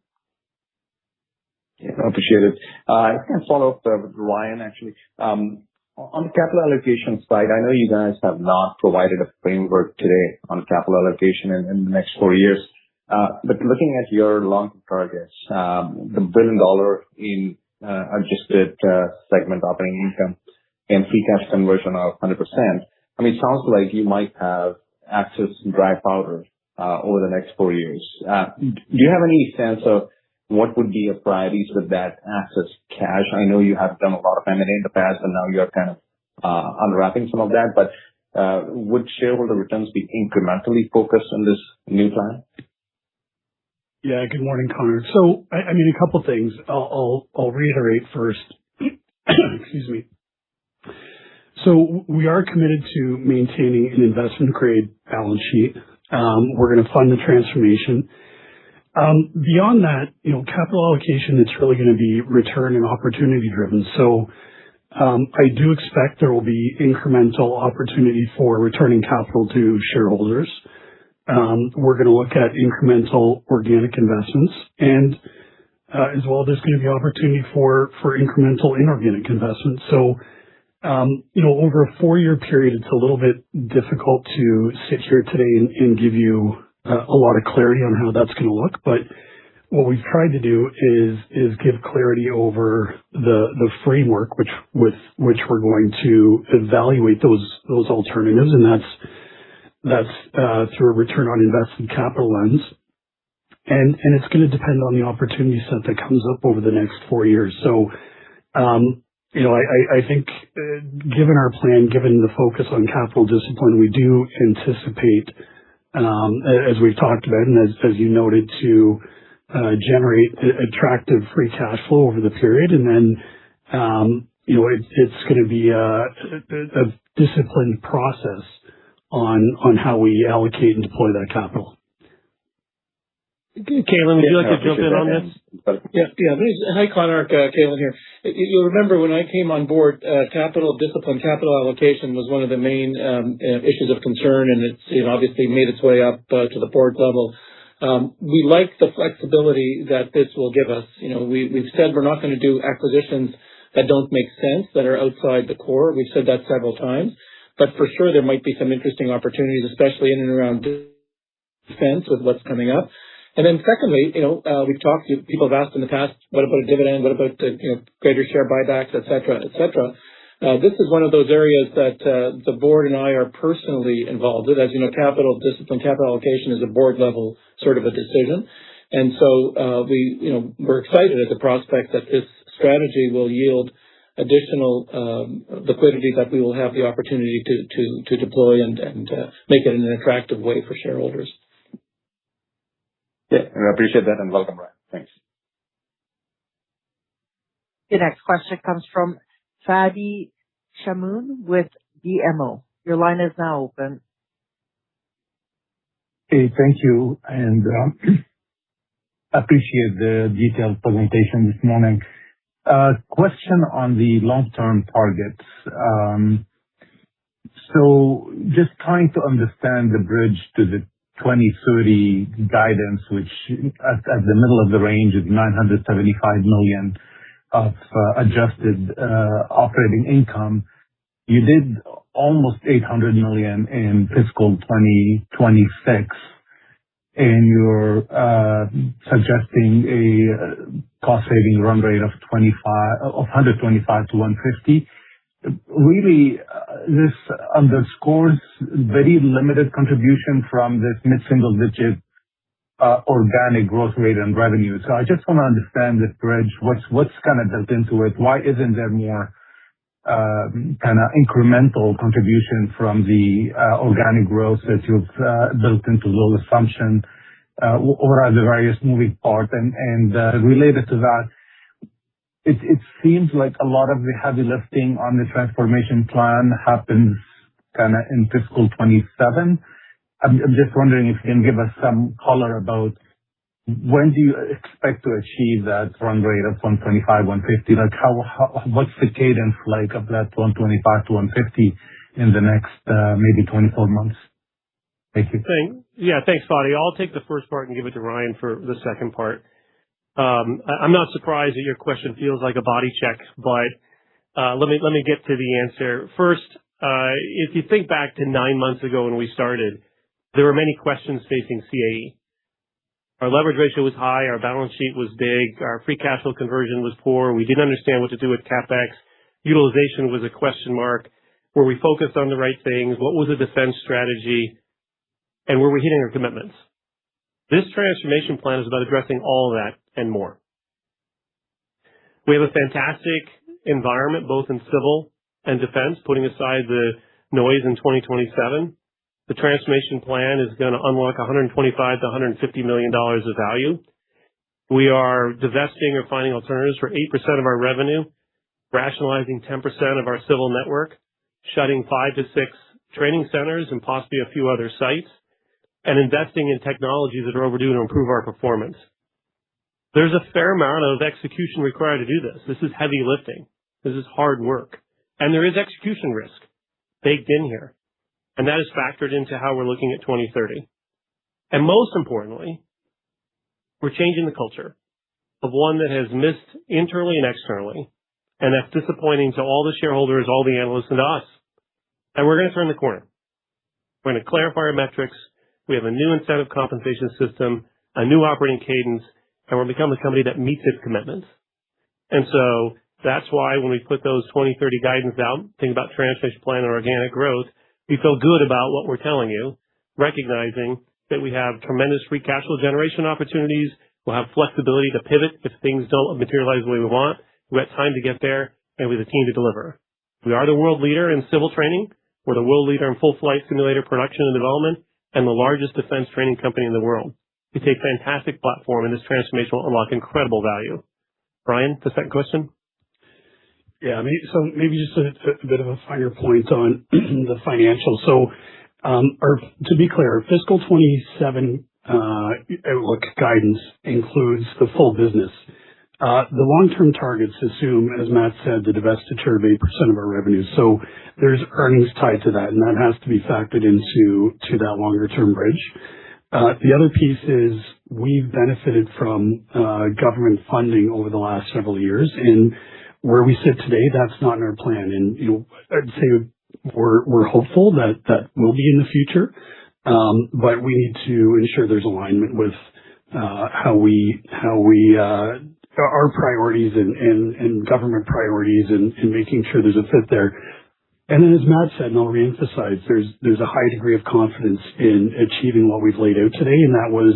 Yeah, I appreciate it. I can follow up with Ryan, actually. On the capital allocation side, I know you guys have not provided a framework today on capital allocation in the next 4 years. But looking at your long-term targets, the $1 billion in adjusted segment operating income and free cash conversion of 100%, I mean, it sounds like you might have access to dry powder over the next 4 years. Do you have any sense of what would be your priorities with that access cash? I know you have done a lot of M&A in the past, and now you're kind of unwrapping some of that, but would shareholder returns be incrementally focused on this new plan? Yeah, good morning, Connor. So, I mean, a couple things. I'll reiterate first. Excuse me. So we are committed to maintaining an investment-grade balance sheet. We're going to fund the transformation. Beyond that, capital allocation, it's really going to be return and opportunity driven. So I do expect there will be incremental opportunity for returning capital to shareholders. We're going to look at incremental organic investments, and as well, there's going to be opportunity for incremental inorganic investments. So, over a 4-year period, it's a little bit difficult to sit here today and give you a lot of clarity on how that's going to look. But what we've tried to do is give clarity over the framework with which we're going to evaluate those alternatives, and that's through a return on invested capital lens. And it's going to depend on the opportunity set that comes up over the next 4 years. So, I think given our plan, given the focus on capital discipline, we do anticipate, as we've talked about and as you noted, to generate attractive free cash flow over the period. And then, it's going to be a disciplined process on how we allocate and deploy that capital. Kalen, would you like to jump in on this? Yeah. Hi, Connor. Kalen here. You'll remember when I came on board, capital discipline, capital allocation was one of the main issues of concern, and it's obviously made its way up to the board level. We like the flexibility that this will give us. We've said we're not going to do acquisitions that don't make sense, that are outside the core. We've said that several times. But for sure, there might be some interesting opportunities, especially in and around defense with what's coming up. And then secondly, we've talked to people have asked in the past, what about a dividend? What about greater share buybacks, et cetera, et cetera. This is one of those areas that the board and I are personally involved with. As you know, capital discipline, capital allocation is a board level sort of a decision. And so we're excited at the prospect that this strategy will yield additional liquidity that we will have the opportunity to deploy and make it in an attractive way for shareholders. Yeah, I appreciate that, and welcome, Ryan. Thanks. The next question comes from Fadi Chamoun with BMO. Your line is now open. Hey, thank you, and appreciate the detailed presentation this morning. Question on the long-term targets. So just trying to understand the bridge to the 2030 guidance, which at the middle of the range is $975 million of adjusted operating income. You did almost $800 million in fiscal 2026. and you're suggesting a cost-saving run rate of 125 to 150. Really, this underscores very limited contribution from this mid-single-digit organic growth rate and revenue. So I just want to understand this bridge. What's kind of built into it? Why isn't there more kind of incremental contribution from the organic growth that you've built into those assumptions? What are the various moving parts? And related to that, it seems like a lot of the heavy lifting on the transformation plan happens kind of in fiscal 27. I'm just wondering if you can give us some color about when do you expect to achieve that run rate of 125, 150? Like what's the cadence like of that 125 to 150 in the next maybe 24 months? Thank you. Thanks, Fadi. I'll take the first part and give it to Ryan for the second part. I'm not surprised that your question feels like a body check, but let me get to the answer. First, if you think back to 9 months ago when we started, there were many questions facing CAE. Our leverage ratio was high, our balance sheet was big, our free cash flow conversion was poor, we didn't understand what to do with CapEx, utilization was a question mark, were we focused on the right things, what was the defense strategy, and were we hitting our commitments? This transformation plan is about addressing all of that and more. We have a fantastic environment, both in civil and defense, putting aside the noise in 2027. The transformation plan is going to unlock $125 to $150 million of value. We are divesting or finding alternatives for 8% of our revenue, rationalizing 10% of our civil network, shutting 5 to 6 training centers and possibly a few other sites, and investing in technologies that are overdue to improve our performance. There's a fair amount of execution required to do this. This is heavy lifting. This is hard work. And there is execution risk baked in here. And that is factored into how we're looking at 2030. And most importantly, we're changing the culture of one that has missed internally and externally. And that's disappointing to all the shareholders, all the analysts, and to us. And we're going to turn the corner. We're going to clarify our metrics. We have a new incentive compensation system, a new operating cadence, and we're going to become a company that meets its commitments. And so that's why when we put those 2030 guidance out, think about transformation plan and organic growth, we feel good about what we're telling you, recognizing that we have tremendous free cash flow generation opportunities. We'll have flexibility to pivot if things don't materialize the way we want. We've got time to get there, and we have a team to deliver. We are the world leader in civil training. We're the world leader in full flight simulator production and development, and the largest defense training company in the world. It's a fantastic platform, and this transformation will unlock incredible value. Brian, the second question? Yeah, maybe just a bit of a finer point on the financials. So, to be clear, fiscal 27 outlook guidance includes the full business. The long-term targets assume, as Matt said, the divestiture of 8% of our revenue. So there's earnings tied to that, and that has to be factored into that longer-term bridge. The other piece is we've benefited from government funding over the last several years, and where we sit today, that's not in our plan. And I'd say we're hopeful that will be in the future, but we need to ensure there's alignment with how we our priorities and government priorities and making sure there's a fit there. And then, as Matt said, and I'll reemphasize, there's a high degree of confidence in achieving what we've laid out today, and that was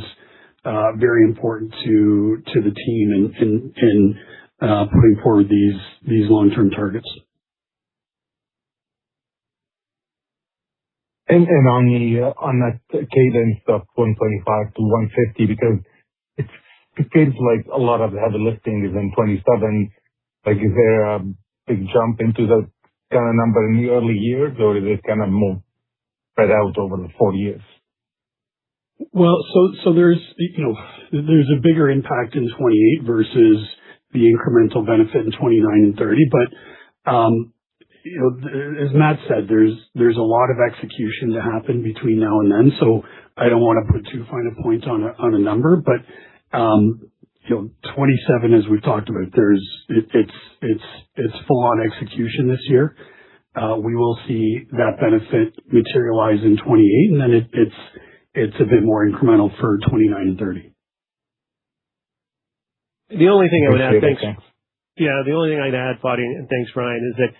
very important to the team in putting forward these long-term targets. And on that cadence of 125 to 150, because it feels like a lot of the heavy lifting is in 27. Like, is there a big jump into that kind of number in the early years, or is it kind of more spread out over the 4 years? Well, so there's a bigger impact in 28 versus the incremental benefit in 29 and 30. But as Matt said, there's a lot of execution to happen between now and then. So I don't want to put too fine a point on a number, but 27, as we've talked about, it's full on execution this year. We will see that benefit materialize in 28, and then it's a bit more incremental for 29 and 30. The only thing I would add, Appreciate it. thanks. Yeah, the only thing I'd add, Fadi, and thanks, Ryan, is that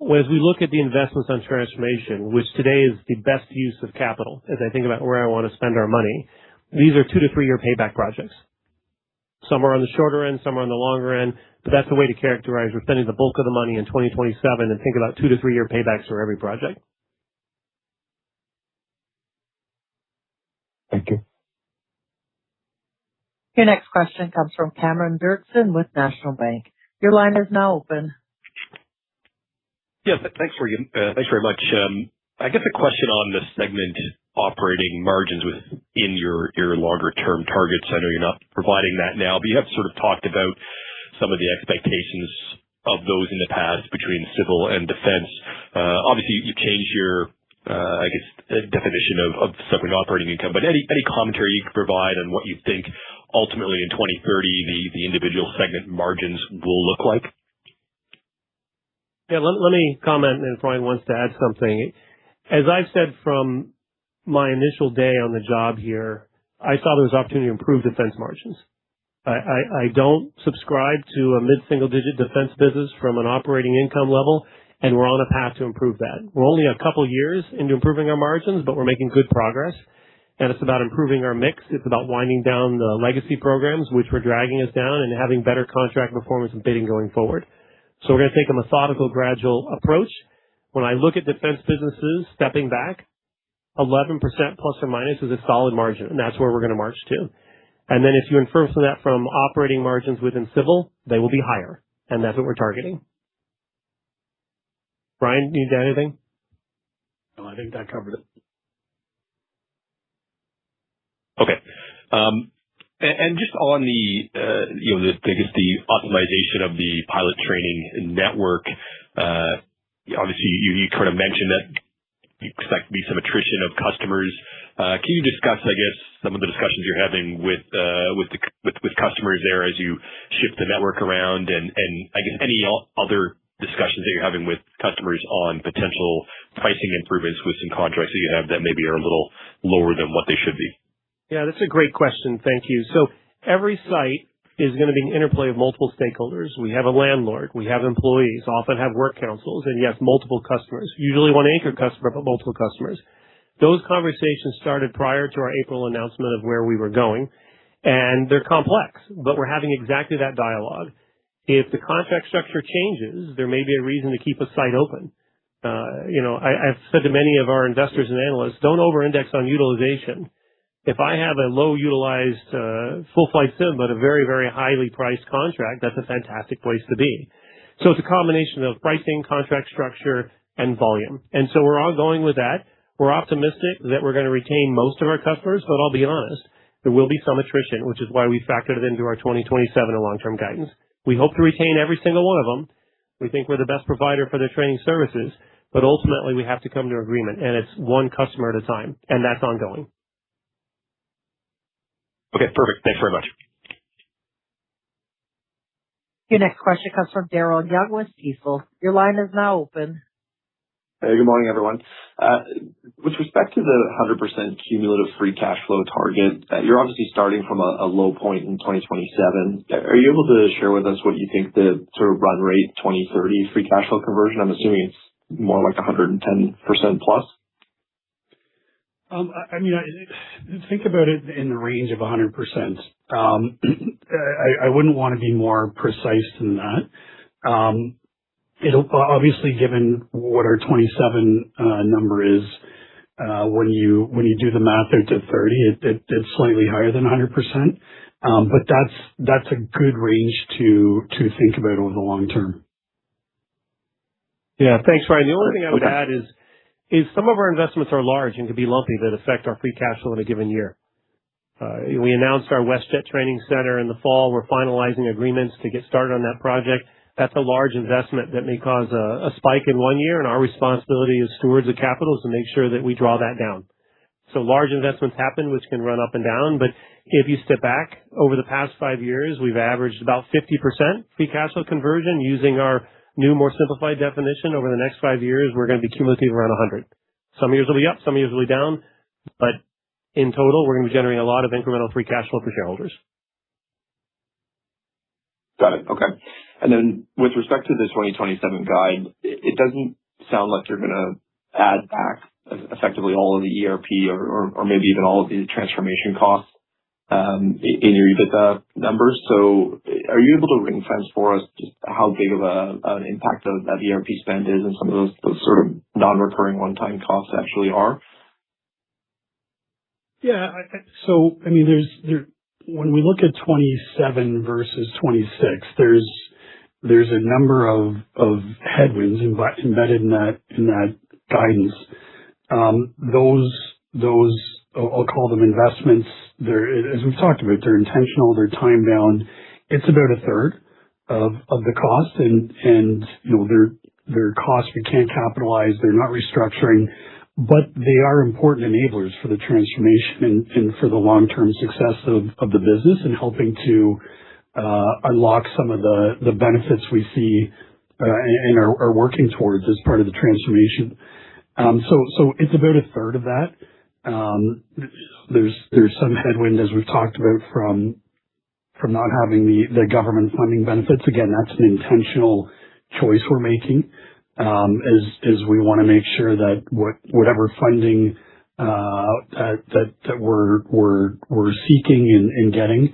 as we look at the investments on transformation, which today is the best use of capital, as I think about where I want to spend our money, these are 2 to 3 year payback projects. Some are on the shorter end, some are on the longer end, but that's the way to characterize. We're spending the bulk of the money in 2027 and think about 2 to 3 year paybacks for every project. Thank you. Your next question comes from Cameron Dirksen with National Bank. Your line is now open. Yeah, thanks very much. I guess a question on the segment operating margins within your longer term targets. I know you're not providing that now, but you have sort of talked about some of the expectations of those in the past between civil and defense. Obviously, you've changed your, definition of segment operating income, but any commentary you could provide on what you think ultimately in 2030 the individual segment margins will look like? Yeah, let me comment, and if Ryan wants to add something. As I've said from my initial day on the job here, I saw there was opportunity to improve defense margins. I don't subscribe to a mid-single digit defense business from an operating income level, and we're on a path to improve that. We're only a couple years into improving our margins, but we're making good progress. And it's about improving our mix. It's about winding down the legacy programs, which were dragging us down, and having better contract performance and bidding going forward. So we're going to take a methodical, gradual approach. When I look at defense businesses stepping back, 11% plus or minus is a solid margin, and that's where we're going to march to. And then if you infer from that from operating margins within civil, they will be higher, and that's what we're targeting. Brian, need to add anything? No, I think that covered it. Okay. And just on the optimization of the pilot training network, obviously you kind of mentioned that you expect to be some attrition of customers. Can you discuss, I guess, some of the discussions you're having with customers there as you shift the network around, and I guess any other discussions that you're having with customers on potential pricing improvements with some contracts that you have that maybe are a little lower than what they should be? Yeah, that's a great question. Thank you. So every site is going to be an interplay of multiple stakeholders. We have a landlord, we have employees, often have work councils, and yes, multiple customers, usually one anchor customer, but multiple customers. Those conversations started prior to our April announcement of where we were going, and they're complex, but we're having exactly that dialogue. If the contract structure changes, there may be a reason to keep a site open. I've said to many of our investors and analysts, don't over-index on utilization. If I have a low utilized full flight sim, but a very, very highly priced contract, that's a fantastic place to be. So it's a combination of pricing, contract structure, and volume. And so we're all going with that. We're optimistic that we're going to retain most of our customers, but I'll be honest, there will be some attrition, which is why we factored it into our 2027 and long-term guidance. We hope to retain every single one of them. We think we're the best provider for their training services, but ultimately we have to come to agreement, and it's one customer at a time, and that's ongoing. Okay, perfect. Thanks very much. Your next question comes from Daryl Young with Stifel. Your line is now open. Hey, good morning, everyone. With respect to the 100% cumulative free cash flow target, you're obviously starting from a low point in 2027. Are you able to share with us what you think the sort of run rate 2030 free cash flow conversion? I'm assuming it's more like 110% plus. Think about it in the range of 100%. I wouldn't want to be more precise than that. It'll obviously, given what our 27 number is, when you do the math out to 30, it's slightly higher than 100%. But that's a good range to think about over the long term. Yeah, thanks, Ryan. The only thing I would add is some of our investments are large and can be lumpy that affect our free cash flow in a given year. We announced our WestJet Training Center in the fall. We're finalizing agreements to get started on that project. That's a large investment that may cause a spike in one year, and our responsibility as stewards of capital is to make sure that we draw that down. So large investments happen, which can run up and down, but if you step back over the past 5 years, we've averaged about 50% free cash flow conversion using our new, more simplified definition. Over the next 5 years, we're going to be cumulative around 100. Some years will be up, some years will be down, but In total, we're going to be generating a lot of incremental free cash flow for shareholders. Got it. Okay. And then with respect to the 2027 guide, it doesn't sound like you're going to add back effectively all of the ERP or maybe even all of the transformation costs in your EBITDA numbers. So are you able to ring fence for us just how big of an impact of that ERP spend is and some of those sort of non-recurring one-time costs actually are? Yeah. So, I mean, when we look at 27 versus 26, there's a number of headwinds embedded in that guidance. Those I'll call them investments. As we've talked about, they're intentional, they're time bound. It's about a third of the cost, and they're costs we can't capitalize. They're not restructuring, but they are important enablers for the transformation and for the long-term success of the business and helping to unlock some of the benefits we see and are working towards as part of the transformation. So it's about a third of that. There's some headwind, as we've talked about, from not having the government funding benefits. Again, that's an intentional choice we're making, as we want to make sure that whatever funding that we're seeking and getting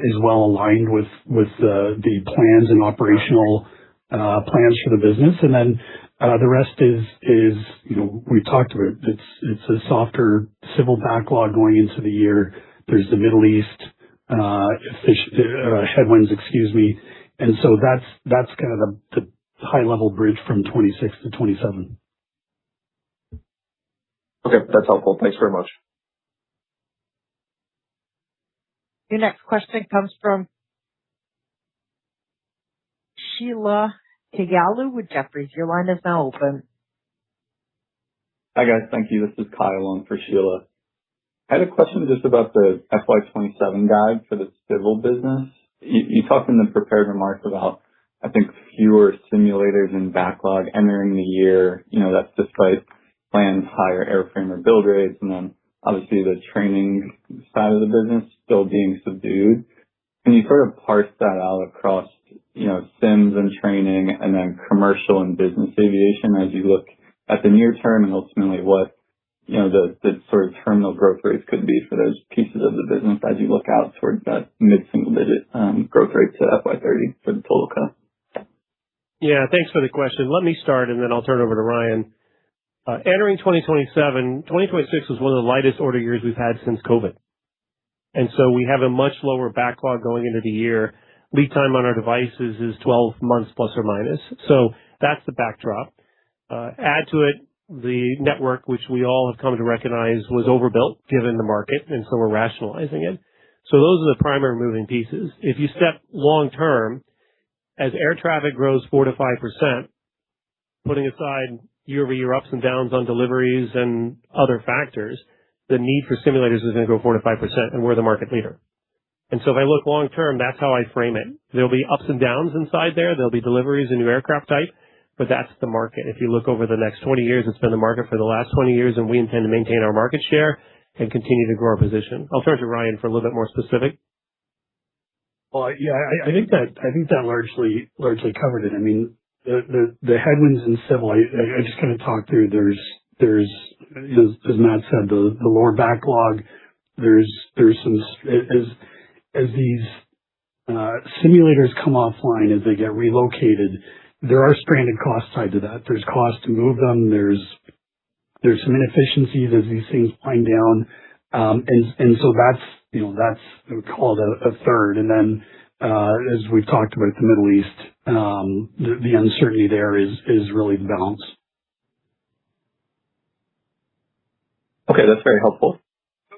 is well aligned with the plans and operational plans for the business. And then the rest is we talked about. It's a softer civil backlog going into the year. There's the Middle East headwinds, and so that's kind of the high level bridge from 26 to 27. Okay, that's helpful. Thanks very much. Your next question comes from Sheila Kahyaoglu with Jefferies. Your line is now open. Hi, guys. Thank you. This is Kyle on for Sheila. I had a question just about the FY27 guide for the civil business. You talked in the prepared remarks about, I think, fewer simulators and backlog entering the year. That's despite planned higher airframer build rates, and then obviously the training side of the business still being subdued. Can you sort of parse that out across, sims and training and then commercial and business aviation as you look at the near term and ultimately what, the sort of terminal growth rates could be for those pieces of the business as you look out towards that mid-single digit growth rate to FY30 for the total cost? Yeah, thanks for the question. Let me start and then I'll turn it over to Ryan. Entering 2026 was one of the lightest order years we've had since COVID. And so we have a much lower backlog going into the year. Lead time on our devices is 12 months plus or minus. So that's the backdrop. Add to it the network, which we all have come to recognize was overbuilt given the market, and so we're rationalizing it. So those are the primary moving pieces. If you step long term, as air traffic grows 4 to 5%, putting aside year-over-year ups and downs on deliveries and other factors, the need for simulators is going to go 4 to 5%, and we're the market leader. And so if I look long term, that's how I frame it. There'll be ups and downs inside there. There'll be deliveries in new aircraft type, but that's the market. If you look over the next 20 years, it's been the market for the last 20 years, and we intend to maintain our market share and continue to grow our position. I'll turn to Ryan for a little bit more specific. Well, yeah, I think that largely covered it. I mean, the headwinds in civil, I just kind of talked through. There's as Matt said, the lower backlog. There's some as these simulators come offline, as they get relocated, there are stranded costs tied to that. There's cost to move them. There's some inefficiencies as these things wind down, and so that's we call it a third. And then as we've talked about the Middle East, the uncertainty there is really the balance. Okay, that's very helpful.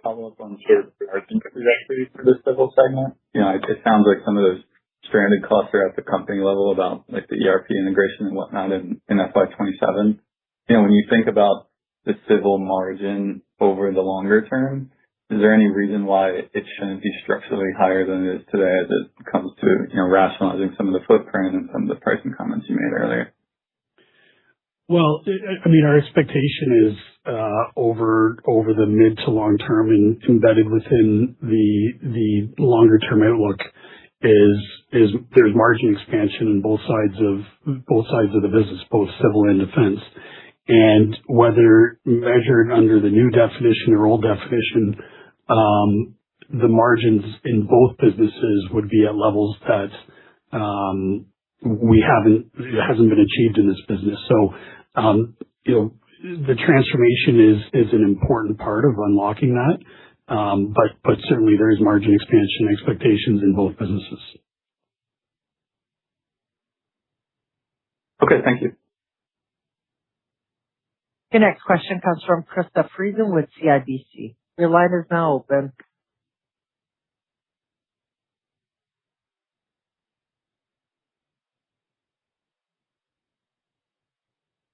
Follow up on sort of margin trajectory for the civil segment. It sounds like some of those stranded costs are at the company level about like the ERP integration and whatnot in FY27. When you think about the civil margin over the longer term, is there any reason why it shouldn't be structurally higher than it is today as it comes to rationalizing some of the footprint and some of the pricing comments you made earlier? Well, I mean, our expectation is over the mid to long term and embedded within the longer term outlook is there's margin expansion in both sides of the business, both civil and defense. And whether measured under the new definition or old definition, the margins in both businesses would be at levels that it hasn't been achieved in this business. So, the transformation is an important part of unlocking that. But certainly there is margin expansion expectations in both businesses. Okay, thank you. Your next question comes from Krista Friesen with CIBC. Your line is now open.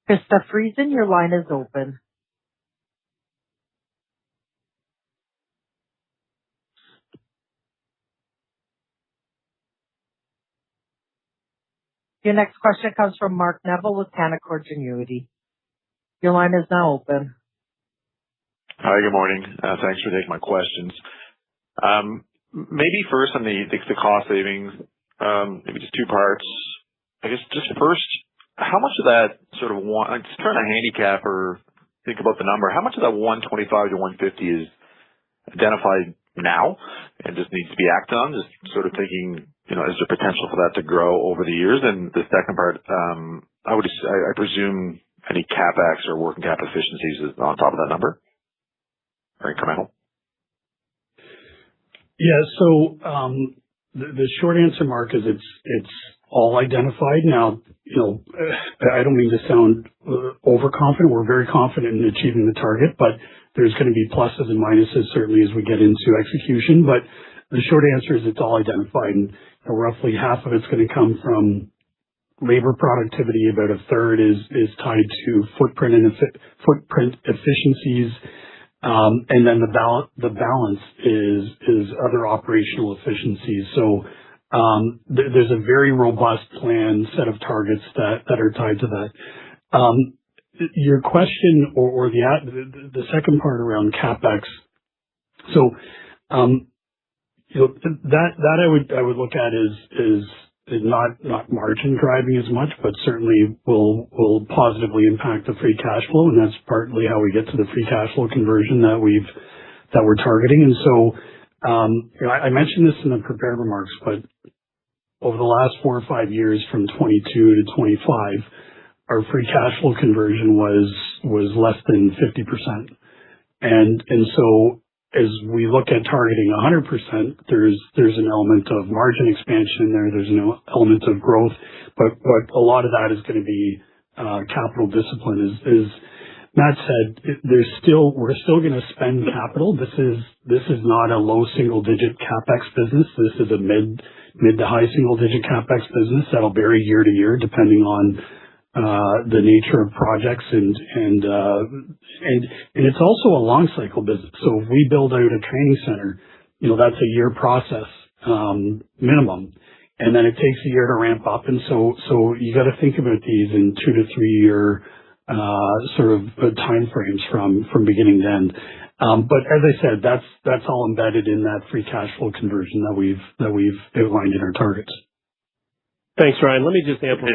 Krista Friesen, your line is open. Your next question comes from Mark Neville with Canaccord Genuity. Your line is now open. Hi, good morning. Thanks for taking my questions. Maybe first on the cost savings, maybe just two parts. I guess just first, how much of that I'm just trying to handicap or think about the number. How much of that 125 to 150 is identified now and just needs to be acted on? Just sort of thinking, is there potential for that to grow over the years? And the second part, I presume any CapEx or working capital efficiencies is on top of that number or incremental? Yeah. So the short answer, Mark, is it's all identified. Now, I don't mean to sound overconfident. We're very confident in achieving the target, but there's going to be pluses and minuses certainly as we get into execution. But the short answer is it's all identified, and roughly half of it's going to come from labor productivity. About a third is tied to footprint efficiencies. And then the balance is other operational efficiencies. So there's a very robust plan set of targets that are tied to that. Your question or the second part around CapEx. So that I would look at is not margin driving as much, but certainly will positively impact the free cash flow, and that's partly how we get to the free cash flow conversion that we're targeting. And so I mentioned this in the prepared remarks, but over the last 4 or 5 years, from 22 to 25, our free cash flow conversion was less than 50%. And so as we look at targeting 100%, there's an element of margin expansion there. There's an element of growth, but a lot of that is going to be capital discipline. As Matt said, we're still going to spend capital. This is not a low single digit CapEx business. This is a mid to high single digit CapEx business that'll vary year to year depending on the nature of projects and it's also a long cycle business. So if we build out a training center, that's a year process minimum, and then it takes a year to ramp up. And so you got to think about these in 2 to 3 year sort of time frames from beginning to end. But as I said, that's all embedded in that free cash flow conversion that we've outlined in our targets. Thanks, Ryan. Let me just amplify.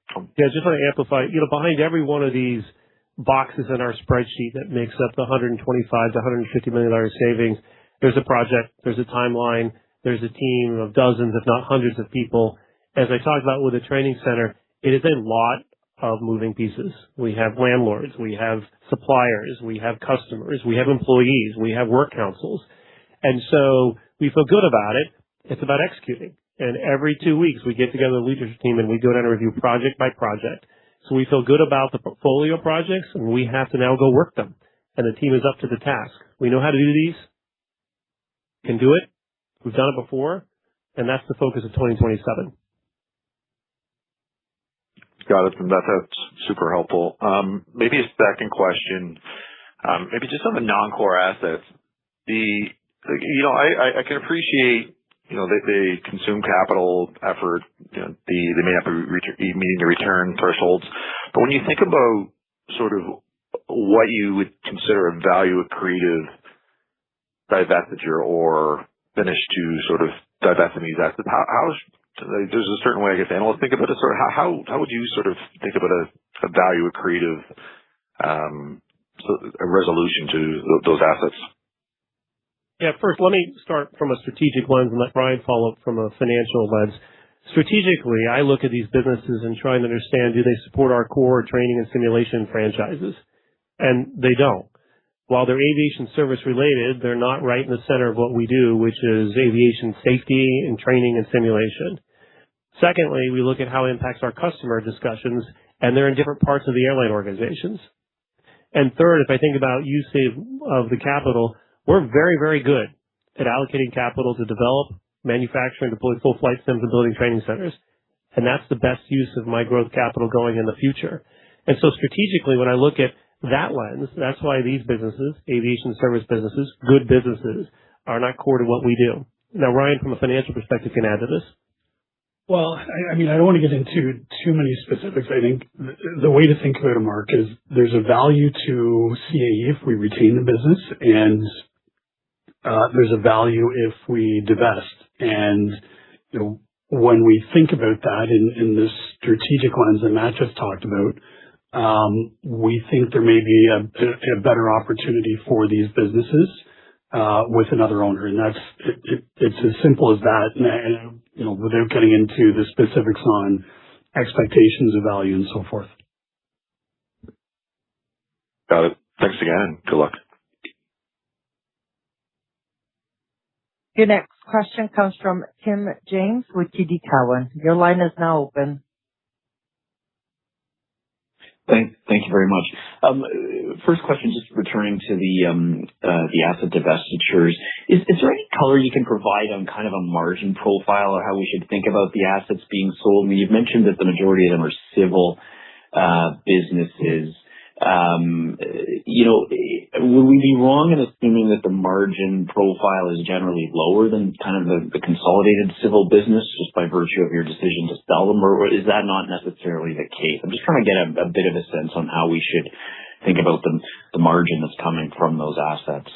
Yeah, just want to amplify, behind every one of these boxes in our spreadsheet that makes up the $125 to $150 million savings, there's a project, there's a timeline, there's a team of dozens, if not hundreds of people. As I talked about with the training center, it is a lot of moving pieces. We have landlords, we have suppliers, we have customers, we have employees, we have work councils. And so we feel good about it. It's about executing. And every 2 weeks we get together with the leadership team and we go down and review project by project. So we feel good about the portfolio projects and we have to now go work them. And the team is up to the task. We know how to do these. Can do it. We've done it before. And that's the focus of 2027. Got it. That's super helpful. Maybe a second question. Maybe just on the non-core assets. I can appreciate they consume capital effort. They may not be meeting the return thresholds. But when you think about sort of what you would consider a value accretive divestiture or finish to sort of divesting these assets, there's a certain way I guess analysts think about it. Sort of how would you sort of think about a value accretive a resolution to those assets? Yeah, first, let me start from a strategic lens and let Ryan follow up from a financial lens. Strategically, I look at these businesses and try and understand, do they support our core training and simulation franchises? And they don't. While they're aviation service related, they're not right in the center of what we do, which is aviation safety and training and simulation. Secondly, we look at how it impacts our customer discussions, and they're in different parts of the airline organizations. And third, if I think about use of the capital, we're very, very good at allocating capital to develop, manufacture, and deploy full flight sims and building training centers. And that's the best use of my growth capital going in the future. And so strategically, when I look at that lens, that's why these businesses, aviation service businesses, good businesses, are not core to what we do. Now, Ryan, from a financial perspective, can add to this. Well, I mean, I don't want to get into too many specifics. I think the way to think about it, Mark, is there's a value to CAE if we retain the business, and there's a value if we divest. And when we think about that in this strategic lens that Matt just talked about, we think there may be a better opportunity for these businesses with another owner, and it's as simple as that. And without getting into the specifics on expectations of value and so forth. Got it. Thanks again. Good luck. Your next question comes from Tim James with TD Cowen. Your line is now open. Thank you very much. First question, just returning to the asset divestitures. Is there any color you can provide on kind of a margin profile or how we should think about the assets being sold? I mean, you've mentioned that the majority of them are civil businesses. Would we be wrong in assuming that the margin profile is generally lower than kind of the consolidated civil business just by virtue of your decision to sell them, or is that not necessarily the case? I'm just trying to get a bit of a sense on how we should think about the margin that's coming from those assets.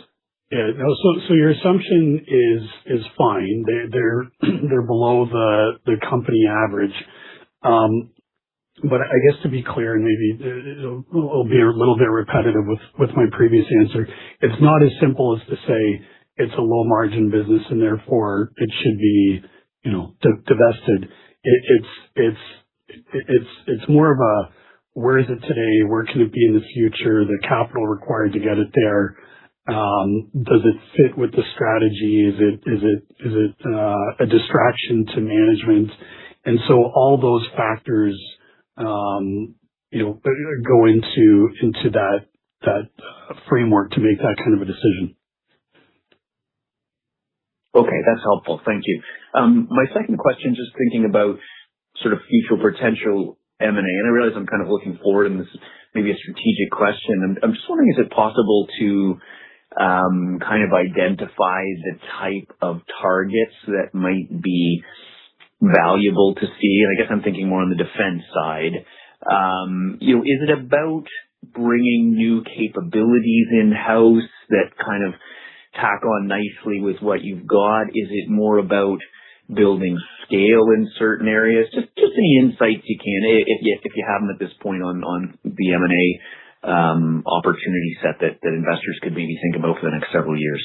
Yeah, no, so your assumption is fine. They're below the company average. But I guess to be clear, and maybe it'll be a little bit repetitive with my previous answer, it's not as simple as to say it's a low margin business and therefore it should be, divested. It's more of a, where is it today? Where can it be in the future? The capital required to get it there. Does it fit with the strategy? Is it a distraction to management? And so all those factors go into that framework to make that kind of a decision. Okay, that's helpful. Thank you. My second question, just thinking about sort of future potential M&A, and I realize I'm kind of looking forward, and this is maybe a strategic question. I'm just wondering, is it possible to kind of identify the type of targets that might be valuable to see? And I guess I'm thinking more on the defense side. Is it about bringing new capabilities in-house that kind of tack on nicely with what you've got? Is it more about building scale in certain areas? Just any insights you can, if you have them at this point on the M&A opportunity set that investors could maybe think about for the next several years.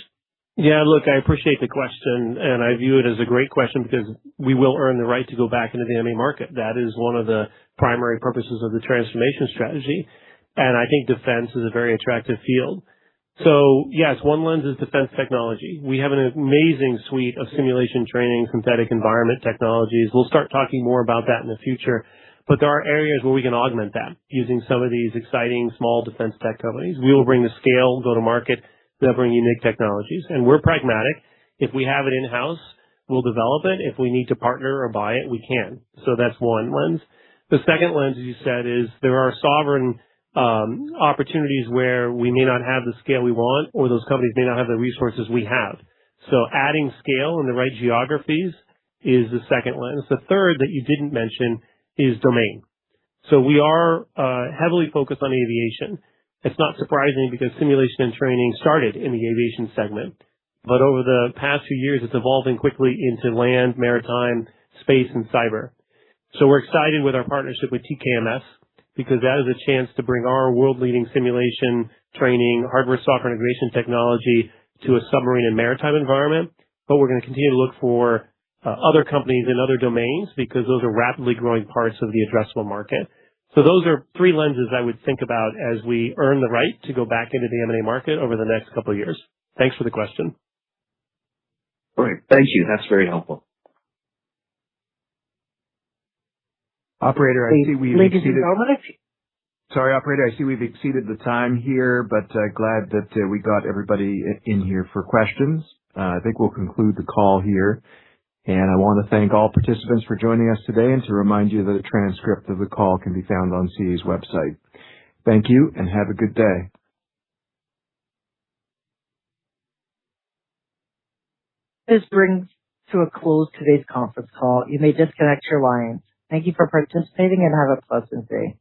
Yeah, look, I appreciate the question, and I view it as a great question because we will earn the right to go back into the M&A market. That is one of the primary purposes of the transformation strategy, and I think defense is a very attractive field. So, yes, one lens is defense technology. We have an amazing suite of simulation training, synthetic environment technologies. We'll start talking more about that in the future, but there are areas where we can augment that using some of these exciting small defense tech companies. We will bring the scale, go to market. They'll bring unique technologies. And we're pragmatic. If we have it in-house, we'll develop it. If we need to partner or buy it, we can. So that's one lens. The second lens, as you said, is there are sovereign opportunities where we may not have the scale we want, or those companies may not have the resources we have. So adding scale in the right geographies is the second lens. The third that you didn't mention is domain. So we are heavily focused on aviation. It's not surprising because simulation and training started in the aviation segment. But over the past few years, it's evolving quickly into land, maritime, space, and cyber. So we're excited with our partnership with TKMS because that is a chance to bring our world-leading simulation, training, hardware, software integration technology to a submarine and maritime environment. But we're going to continue to look for other companies in other domains because those are rapidly growing parts of the addressable market. So those are three lenses I would think about as we earn the right to go back into the M&A market over the next couple of years. Thanks for the question. All right. Thank you. That's very helpful. Operator, I see we've Ladies and exceeded. gentlemen, Sorry, operator, I see we've exceeded the time here, but glad that we got everybody in here for questions. I think we'll conclude the call here. And I want to thank all participants for joining us today and to remind you that a transcript of the call can be found on CAE's website. Thank you and have a good day. this brings to a close today's conference call. You may disconnect your lines. Thank you for participating and have a pleasant day.